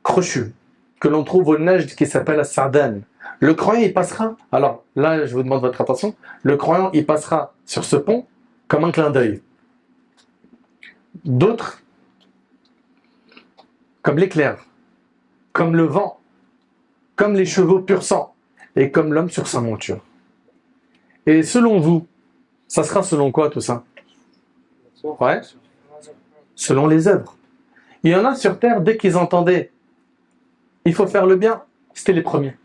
crochue, que l'on trouve au Najd qui s'appelle As-Sa'dan. Le croyant il passera, alors là je vous demande votre attention, le croyant il passera sur ce pont comme un clin d'œil. D'autres, comme l'éclair, comme le vent, comme les chevaux pur sang, et comme l'homme sur sa monture. Et selon vous, ça sera selon quoi tout ça? Ouais. Selon les œuvres. Il y en a sur terre, dès qu'ils entendaient il faut faire le bien, c'était les premiers.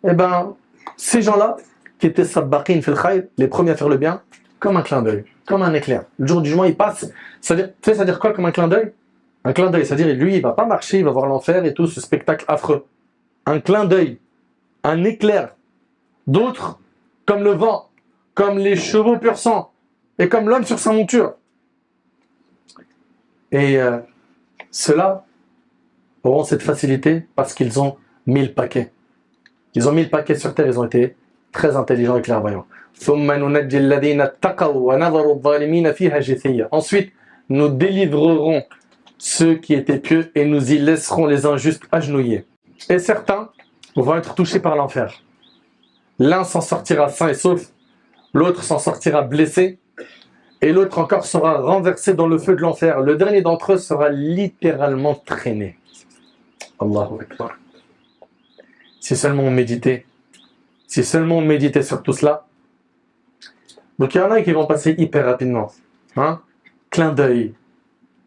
Eh ben, ces gens-là, qui étaient sabbaqin fil khayr, les premiers à faire le bien, comme un clin d'œil, comme un éclair. Le jour du jugement, il passe. C'est-à-dire quoi comme un clin d'œil? Un clin d'œil, c'est-à-dire lui, il va pas marcher, il va voir l'enfer et tout ce spectacle affreux. Un clin d'œil, un éclair. D'autres, comme le vent, comme les chevaux pur sang, et comme l'homme sur sa monture. Et ceux-là auront cette facilité parce qu'ils ont mis le paquet. Ils ont mis le paquet sur terre, ils ont été très intelligents et clairvoyants. Ensuite, nous délivrerons ceux qui étaient pieux et nous y laisserons les injustes agenouillés. Et certains vont être touchés par l'enfer. L'un s'en sortira sain et sauf, l'autre s'en sortira blessé, et l'autre encore sera renversé dans le feu de l'enfer. Le dernier d'entre eux sera littéralement traîné. Allahu Akbar. Si seulement on méditait, sur tout cela. Donc il y en a qui vont passer hyper rapidement. Hein? Clin d'œil.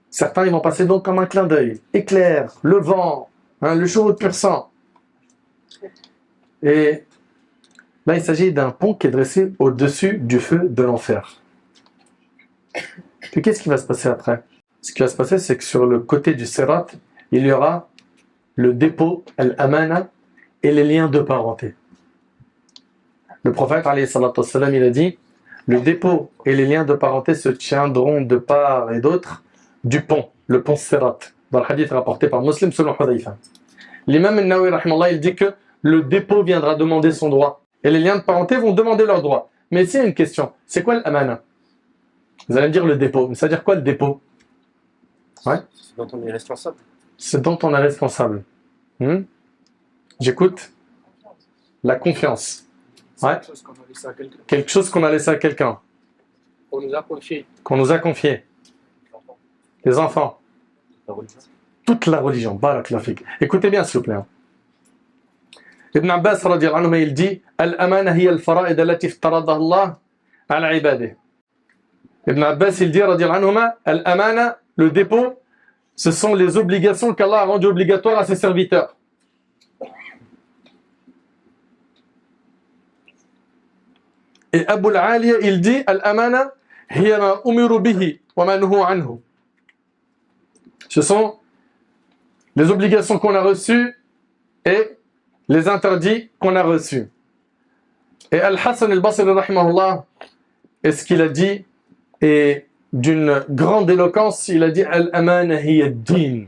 Certains ils vont passer donc comme un clin d'œil. Éclair, le vent, hein, le chevau de pur sang. Et là il s'agit d'un pont qui est dressé au-dessus du feu de l'enfer. Puis qu'est-ce qui va se passer après? Ce qui va se passer, c'est que sur le côté du Sirat, il y aura le dépôt, al-amana, et les liens de parenté. Le prophète, alayhi salatu wassalam, il a dit, le dépôt et les liens de parenté se tiendront de part et d'autre du pont, le pont Sirat, dans le hadith rapporté par Muslim selon Hudayfa. L'imam al-Nawawi, rahimallah, il dit que le dépôt viendra demander son droit, et les liens de parenté vont demander leur droit. Mais ici, il y a une question, c'est quoi l'amana? Vous allez me dire le dépôt, mais ça veut dire quoi le dépôt? Ouais. C'est dont on est responsable. C'est dont on est responsable. J'écoute. La confiance. Ouais. Quelque chose qu'on a laissé à quelqu'un. Quelque chose qu'on a laissé à quelqu'un. On nous a confié. Qu'on nous a confié. Les enfants. La religion. Toute la religion. Barakallahu fik. Écoutez bien s'il vous plaît. Ibn Abbas radiyallahu anhu, il dit Al-amana hiya al-fara'id allati iftaradaha Allah ala ibadihi. Ibn Abbas il dit radiyallahu anhu, Al-amana, le dépôt, ce sont les obligations qu'Allah a rendues obligatoires à ses serviteurs. Et Abu al-Aliya, il dit Al-amana hiya ma umiru bihi wa ma nuhu anhu. Ce sont les obligations qu'on a reçues et les interdits qu'on a reçus. Et Al-Hassan al-Basri rahimahullah, et ce qu'il a dit est d'une grande éloquence, il a dit Al-amana hiya ad-din.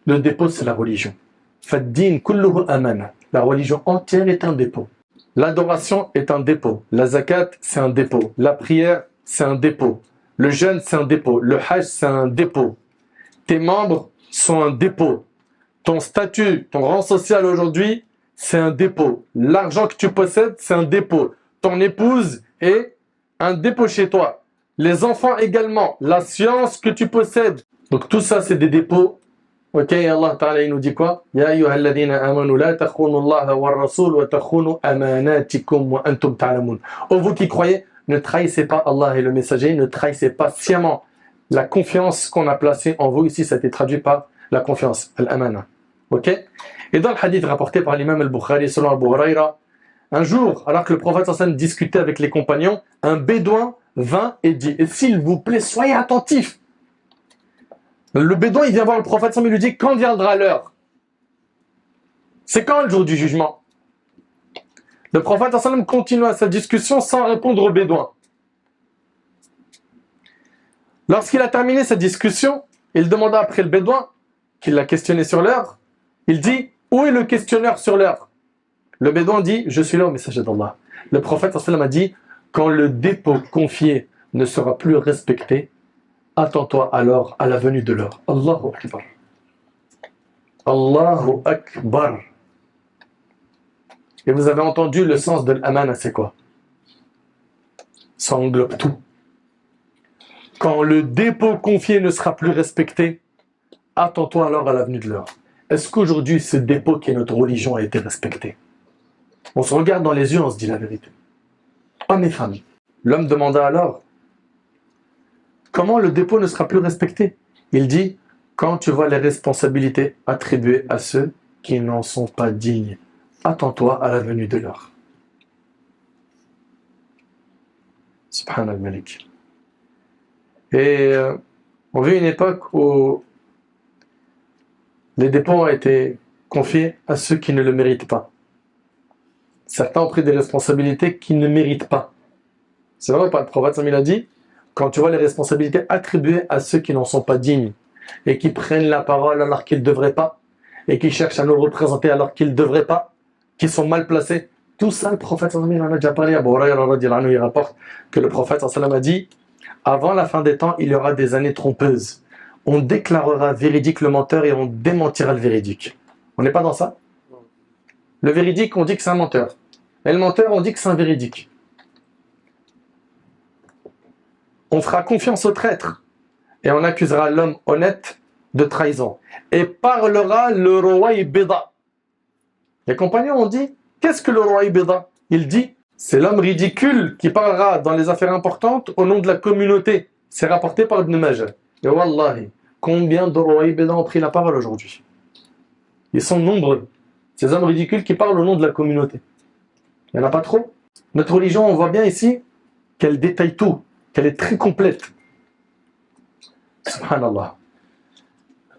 Le dépôt c'est la religion. Fad-din kulluhu amana. La religion entière est un dépôt. L'adoration est un dépôt. La zakat, c'est un dépôt. La prière, c'est un dépôt. Le jeûne, c'est un dépôt. Le hajj, c'est un dépôt. Tes membres sont un dépôt. Ton statut, ton rang social aujourd'hui, c'est un dépôt. L'argent que tu possèdes, c'est un dépôt. Ton épouse est un dépôt chez toi. Les enfants également. La science que tu possèdes. Donc tout ça, c'est des dépôts. Ok, Allah Ta'ala, il nous dit quoi? Ya ayyuhalladhina amanu la takhunu Allah wa rasul wa takhunu amanatikum wa antum ta'lamun. Oh vous qui croyez, ne trahissez pas Allah et le messager, ne trahissez pas sciemment la confiance qu'on a placée en vous. Ici, ça a été traduit par la confiance, al-amana. Ok? Et dans le hadith rapporté par l'imam al-Bukhari, selon Abu Huraira, un jour, alors que le prophète sallallahu discutait avec les compagnons, un bédouin vint et dit, et s'il vous plaît, soyez attentifs. Le bédouin, il vient voir le prophète sallallahu il lui dit, quand viendra l'heure? C'est quand le jour du jugement? Le prophète sallallahu continua sa discussion sans répondre au bédouin. Lorsqu'il a terminé sa discussion, il demanda après le bédouin, qui l'a questionné sur l'heure, il dit, où est le questionneur sur l'heure? Le bédouin dit, je suis là au messager d'Allah. Le prophète sallallahu a dit, quand le dépôt confié ne sera plus respecté, attends-toi alors à la venue de l'heure. Allahu Akbar. Allahu Akbar. Et vous avez entendu le sens de l'amana, c'est quoi? Ça englobe tout. Quand le dépôt confié ne sera plus respecté, attends-toi alors à la venue de l'heure. Est-ce qu'aujourd'hui, ce dépôt qui est notre religion a été respecté? On se regarde dans les yeux, on se dit la vérité. Hommes et femmes. L'homme demanda alors, comment le dépôt ne sera plus respecté? Il dit, quand tu vois les responsabilités attribuées à ceux qui n'en sont pas dignes, attends-toi à la venue de l'heure. Subhanallah Malik. Et on vit une époque où les dépôts ont été confiés à ceux qui ne le méritent pas. Certains ont pris des responsabilités qu'ils ne méritent pas. C'est vrai ou pas? Le prophète il a dit, quand tu vois les responsabilités attribuées à ceux qui n'en sont pas dignes, et qui prennent la parole alors qu'ils ne devraient pas, et qui cherchent à nous représenter alors qu'ils ne devraient pas, qui sont mal placés, tout ça, le prophète il en a déjà parlé. Abu Huraira il rapporte que le prophète a dit, avant la fin des temps, il y aura des années trompeuses. On déclarera véridique le menteur et on démentira le véridique. On n'est pas dans ça? Le véridique, on dit que c'est un menteur. Et le menteur, on dit que c'est un véridique. On fera confiance au traître et on accusera l'homme honnête de trahison. Et parlera le roi Ibida. Les compagnons ont dit, qu'est-ce que le roi Ibida? Il dit, c'est l'homme ridicule qui parlera dans les affaires importantes au nom de la communauté. C'est rapporté par Ibn Majah. Et wallahi, combien de rois Ibida ont pris la parole aujourd'hui? Ils sont nombreux. Ces hommes ridicules qui parlent au nom de la communauté. Il n'y en a pas trop. Notre religion, on voit bien ici qu'elle détaille tout, qu'elle est très complète. Subhanallah.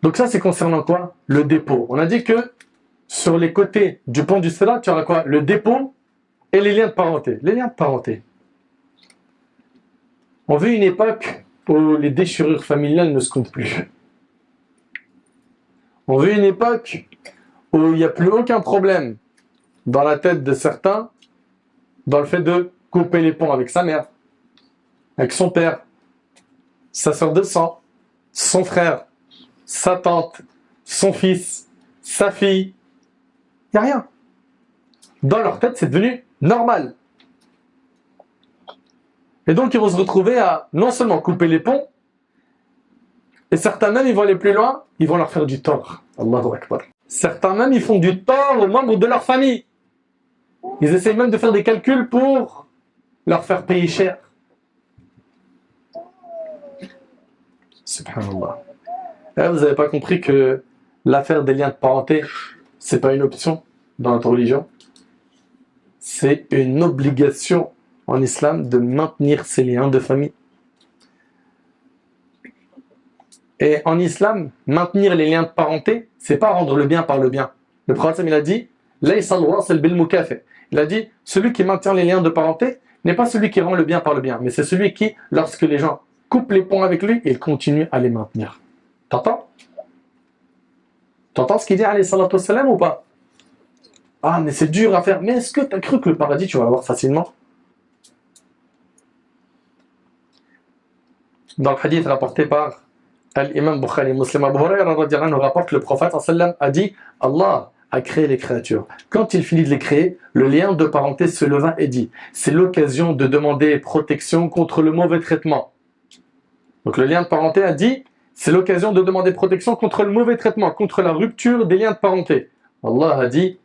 Donc ça, c'est concernant quoi? Le dépôt. On a dit que sur les côtés du pont du Sirat, tu auras quoi? Le dépôt et les liens de parenté. Les liens de parenté. On vit une époque où les déchirures familiales ne se comptent plus. On vit une époque où il n'y a plus aucun problème dans la tête de certains dans le fait de couper les ponts avec sa mère, avec son père, sa sœur de sang, son frère, sa tante, son fils, sa fille. Il n'y a rien. Dans leur tête, c'est devenu normal. Et donc, ils vont se retrouver à non seulement couper les ponts, et certains même, ils vont aller plus loin, ils vont leur faire du tort. Allahu Akbar. Certains même, ils font du tort aux membres de leur famille. Ils essayent même de faire des calculs pour leur faire payer cher. Subhanallah. Là, vous n'avez pas compris que l'affaire des liens de parenté, c'est pas une option dans notre religion. C'est une obligation en islam de maintenir ces liens de famille. Et en islam, maintenir les liens de parenté, c'est pas rendre le bien par le bien. Le prophète, il a dit, il a dit, celui qui maintient les liens de parenté n'est pas celui qui rend le bien par le bien, mais c'est celui qui, lorsque les gens coupent les ponts avec lui, il continue à les maintenir. T'entends? T'entends ce qu'il dit, alayhi salatu wassalam, ou pas? Ah, mais c'est dur à faire. Mais est-ce que tu as cru que le paradis, tu vas l'avoir facilement? Dans le hadith rapporté par l'imam Bukhari, Muslim Abu Huraira rapporte que le prophète a dit, Allah a créé les créatures. Quand il finit de les créer, le lien de parenté se leva et dit, c'est l'occasion de demander protection contre le mauvais traitement. Donc le lien de parenté a dit, c'est l'occasion de demander protection contre le mauvais traitement, contre la rupture des liens de parenté. Allah a dit,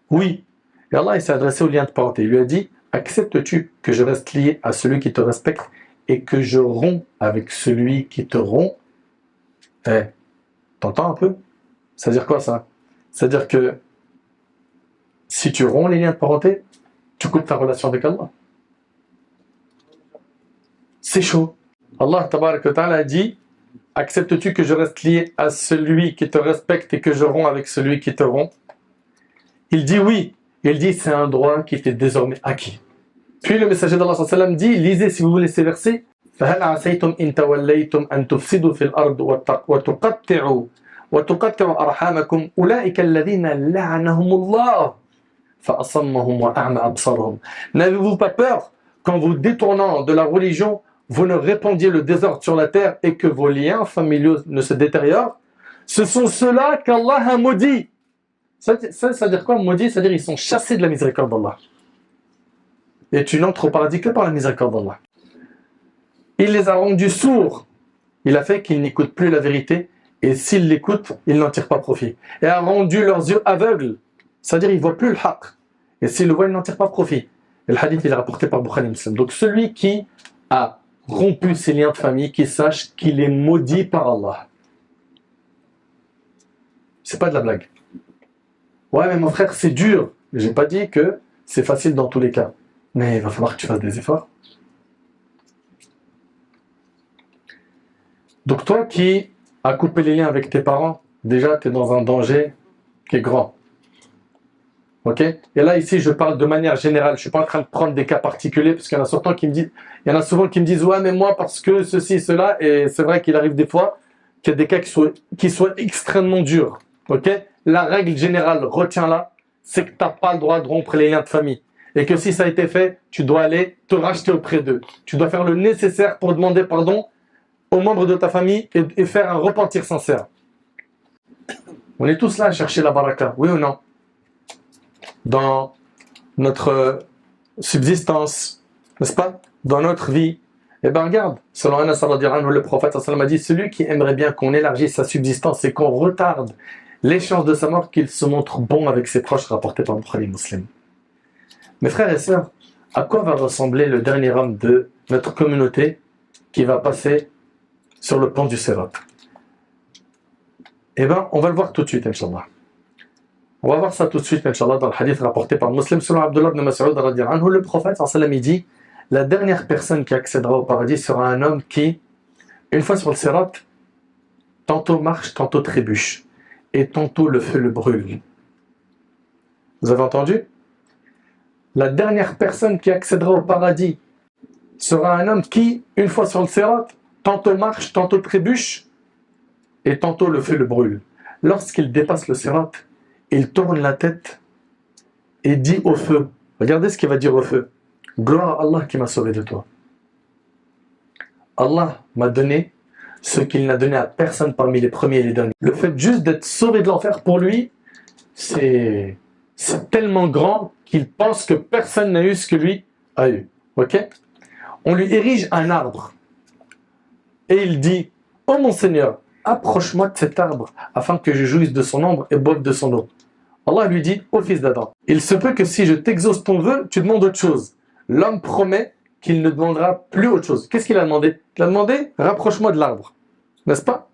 oui. Et Allah s'est adressé au lien de parenté. Il lui a dit, acceptes-tu que je reste lié à celui qui te respecte et que je romps avec celui qui te rompt? T'entends un peu? Ça veut dire quoi ça? C'est-à-dire que si tu romps les liens de parenté, tu coupes ta relation avec Allah. C'est chaud. Allah tabaraka wa ta'ala a dit, acceptes-tu que je reste lié à celui qui te respecte et que je romps avec celui qui te rompt? Il dit oui. Il dit c'est un droit qui t'est désormais acquis. Puis le messager d'Allah sallallahu alayhi wa sallam dit, lisez si vous voulez ces versets. فَهَلْ عَسَيْتُمْ إِن تَوَلَّيْتُمْ أَن تُفْسِدُوا فِي الْأَرْضِ وَتُقَطِّعُوا أَرْحَامَكُمْ أُولَٰئِكَ الَّذِينَ لَعَنَهُمُ اللَّهُ فَأَصَمَّهُمْ وَأَعْمَى أَبْصَارَهُم. N'avez-vous pas peur qu'en vous détournant de la religion, vous ne répandiez le désordre sur la terre et que vos liens familiaux ne se détériorent? Ce sont ceux-là qu'Allah a maudits. Ça veut dire quoi, maudit? C'est-à-dire ils sont chassés de la miséricorde d'Allah. Et tu n'entres au paradis que par la miséricorde d'Allah. Il les a rendus sourds. Il a fait qu'ils n'écoutent plus la vérité. Et s'ils l'écoutent, ils n'en tirent pas profit. Et a rendu leurs yeux aveugles. C'est-à-dire ils ne voient plus le haqq. Et s'ils le voient, ils n'en tirent pas profit. Et le hadith, il est rapporté par Bukhari Muslim. Donc celui qui a rompu ses liens de famille, qui sache qu'il est maudit par Allah. C'est pas de la blague. Ouais, mais mon frère, c'est dur. J'ai pas dit que c'est facile dans tous les cas. Mais il va falloir que tu fasses des efforts. Donc toi qui as coupé les liens avec tes parents, déjà tu es dans un danger qui est grand. Ok? Et là ici je parle de manière générale, je suis pas en train de prendre des cas particuliers, parce qu'il y en a souvent qui me disent, ouais mais moi parce que ceci, cela, et c'est vrai qu'il arrive des fois qu'il y a des cas qui soient extrêmement durs. Ok? La règle générale, retiens-la, c'est que tu n'as pas le droit de rompre les liens de famille. Et que si ça a été fait, tu dois aller te racheter auprès d'eux. Tu dois faire le nécessaire pour demander pardon aux membres de ta famille et faire un repentir sincère. On est tous là à chercher la baraka, oui ou non? Dans notre subsistance, n'est-ce pas? Dans notre vie. Eh bien regarde, selon Anas radhiyallahu anhu, le prophète a dit, celui qui aimerait bien qu'on élargisse sa subsistance et qu'on retarde l'échéance de sa mort, qu'il se montre bon avec ses proches, rapporté par Bukhari Muslim. Mes frères et sœurs, à quoi va ressembler le dernier homme de notre communauté qui va passer sur le pont du Sirat? Eh bien, on va le voir tout de suite, Inch'Allah. On va voir ça tout de suite, Inch'Allah, dans le hadith rapporté par Muslim, selon Abdullah ibn Mas'ud radhiyallahu anhu, le prophète, sallam, il dit, la dernière personne qui accédera au paradis sera un homme qui, une fois sur le Sirat, tantôt marche, tantôt trébuche, et tantôt le feu le brûle. Vous avez entendu? La dernière personne qui accédera au paradis sera un homme qui, une fois sur le sirat, tantôt marche, tantôt trébuche, et tantôt le feu le brûle. Lorsqu'il dépasse le sirat, il tourne la tête et dit au feu, regardez ce qu'il va dire au feu, gloire à Allah qui m'a sauvé de toi. Allah m'a donné ce qu'il n'a donné à personne parmi les premiers et les derniers. Le fait juste d'être sauvé de l'enfer pour lui, c'est tellement grand qu'il pense que personne n'a eu ce que lui a eu. Ok? On lui érige un arbre et il dit, oh mon Seigneur, approche-moi de cet arbre afin que je jouisse de son ombre et boive de son eau. Allah lui dit, ô fils d'Adam, il se peut que si je t'exauce ton vœu, tu demandes autre chose. L'homme promet qu'il ne demandera plus autre chose. Qu'est-ce qu'il a demandé? Il a demandé, rapproche-moi de l'arbre. N'est-ce pas?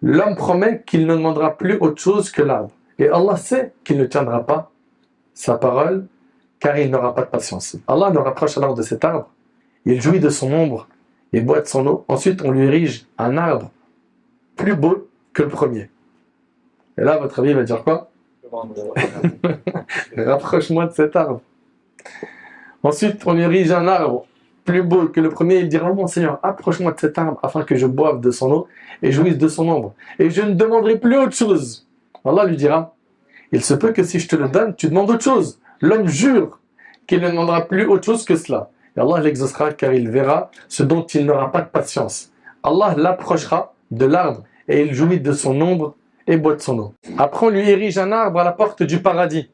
L'homme promet qu'il ne demandera plus autre chose que l'arbre. Et Allah sait qu'il ne tiendra pas sa parole, car il n'aura pas de patience. Allah le rapproche alors de cet arbre, il jouit de son ombre et boit de son eau. Ensuite, on lui érige un arbre plus beau que le premier. Et là, votre avis va dire quoi? Rapproche-moi de cet arbre. Ensuite, on lui érige un arbre plus beau que le premier. Il dira, oh mon Seigneur, approche-moi de cet arbre afin que je boive de son eau et jouisse de son ombre. Et je ne demanderai plus autre chose. Allah lui dira, il se peut que si je te le donne, tu demandes autre chose. L'homme jure qu'il ne demandera plus autre chose que cela. Et Allah l'exaucera car il verra ce dont il n'aura pas de patience. Allah l'approchera de l'arbre et il jouit de son ombre et boit de son eau. Après, on lui érige un arbre à la porte du paradis,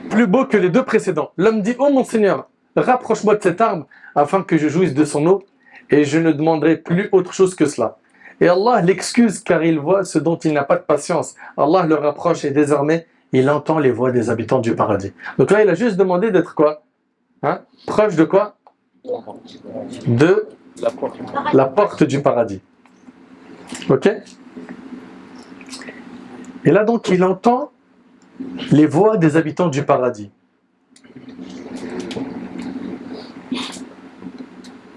plus beau que les deux précédents. L'homme dit, oh mon Seigneur, rapproche-moi de cet arbre afin que je jouisse de son eau et je ne demanderai plus autre chose que cela. Et Allah l'excuse car il voit ce dont il n'a pas de patience. Allah le rapproche et désormais, il entend les voix des habitants du paradis. Donc là, il a juste demandé d'être quoi? Proche de quoi? De la porte du paradis. Ok? Et là donc, il entend les voix des habitants du paradis.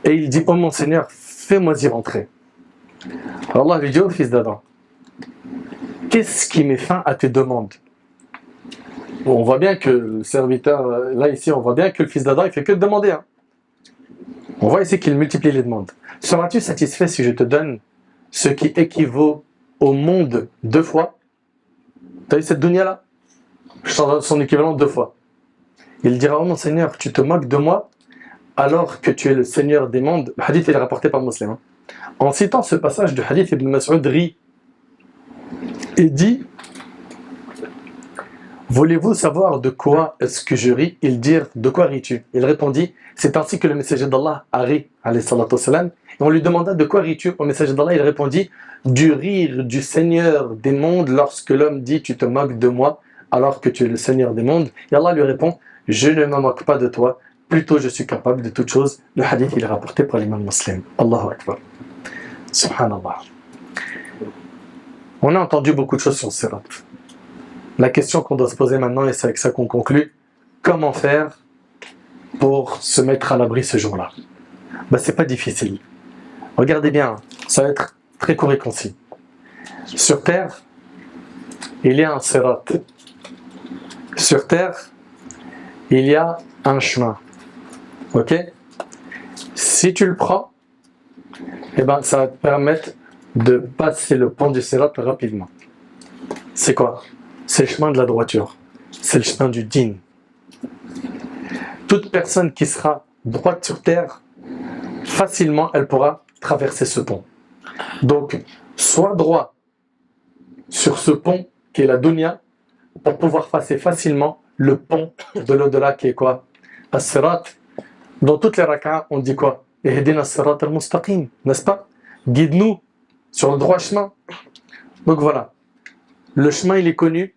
Et il dit, oh mon Seigneur, fais-moi y rentrer. Alors Allah lui dit, oh fils d'Adam, qu'est-ce qui met fin à tes demandes? Bon, on voit bien que le serviteur, là ici, on voit bien que le fils d'Adam, il fait que de demander. On voit ici qu'il multiplie les demandes. Seras-tu satisfait si je te donne ce qui équivaut au monde 2 fois? Tu as vu cette dunya-là? Je t'en donne son équivalent 2 fois. Il dira, oh mon Seigneur, tu te moques de moi alors que tu es le Seigneur des mondes. Le hadith est rapporté par Muslim. En citant ce passage du hadith, Ibn Mas'ud rit et dit, voulez-vous savoir de quoi est-ce que je ris? Ils dirent, de quoi ris-tu? Il répondit, c'est ainsi que le messager d'Allah a ri, alayhi salatu wassalam. Et on lui demanda, de quoi ris-tu? Au messager d'Allah, il répondit, du rire du Seigneur des mondes lorsque l'homme dit, tu te moques de moi alors que tu es le Seigneur des mondes. Et Allah lui répond, je ne me moque pas de toi, plutôt je suis capable de toutes choses. Le hadith, il est rapporté par l'imam Muslim. Allahu Akbar. Subhanallah. On a entendu beaucoup de choses sur le sirat. La question qu'on doit se poser maintenant, et c'est avec ça qu'on conclut, comment faire pour se mettre à l'abri ce jour-là? C'est pas difficile. Regardez bien, ça va être très court et concis. Sur terre, il y a un sirat. Sur terre, il y a un chemin. Ok? Si tu le prends, ça va te permettre de passer le pont du sirat rapidement. C'est quoi? C'est le chemin de la droiture. C'est le chemin du din. Toute personne qui sera droite sur terre, facilement, elle pourra traverser ce pont. Donc, sois droit sur ce pont qui est la dunya pour pouvoir passer facilement le pont de l'au-delà qui est quoi? As-sirat. Dans toutes les rak'ah, on dit quoi? Ihdina as-sirat al-mustaqim, n'est-ce pas? Guide-nous sur le droit chemin. Donc voilà. Le chemin, il est connu.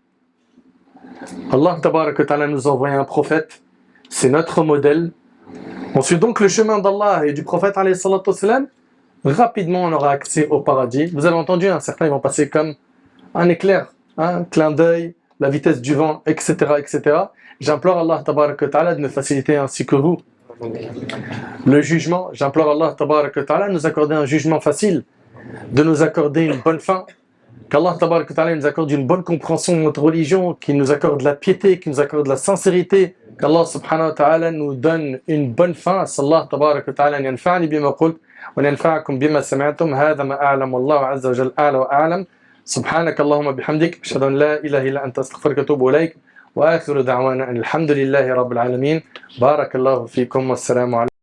Allah tabaraka wa ta'ala nous a envoyé un prophète. C'est notre modèle. On suit donc le chemin d'Allah et du prophète alayhi salatu wassalam. Rapidement, on aura accès au paradis. Vous avez entendu, certains ils vont passer comme un éclair, un clin d'œil, la vitesse du vent, etc. etc. J'implore Allah tabaraka wa ta'ala de me faciliter ainsi que vous Le jugement, j'implore Allah tabarak wa ta'ala de nous accorder un jugement facile, de nous accorder une bonne fin, qu'Allah tabarak wa ta'ala nous accorde une bonne compréhension de notre religion, qu'il nous accorde la piété, qu'il nous accorde la sincérité, qu'Allah subhanahu wa ta'ala nous donne une bonne fin. Sallallahu tabarak wa ta'ala yanfa'ni bima qult wa yanfa'akum bima sami'tum. Hadha ma a'lam wallahu azza wa jalla a'la wa a'lam. سبحانك اللهم بحمدك أشهد أن لا إله إلا أنت أستغفرك وأتوب إليك وآخر دعوانا أن الحمد لله رب العالمين. بارك الله فيكم والسلام عليكم.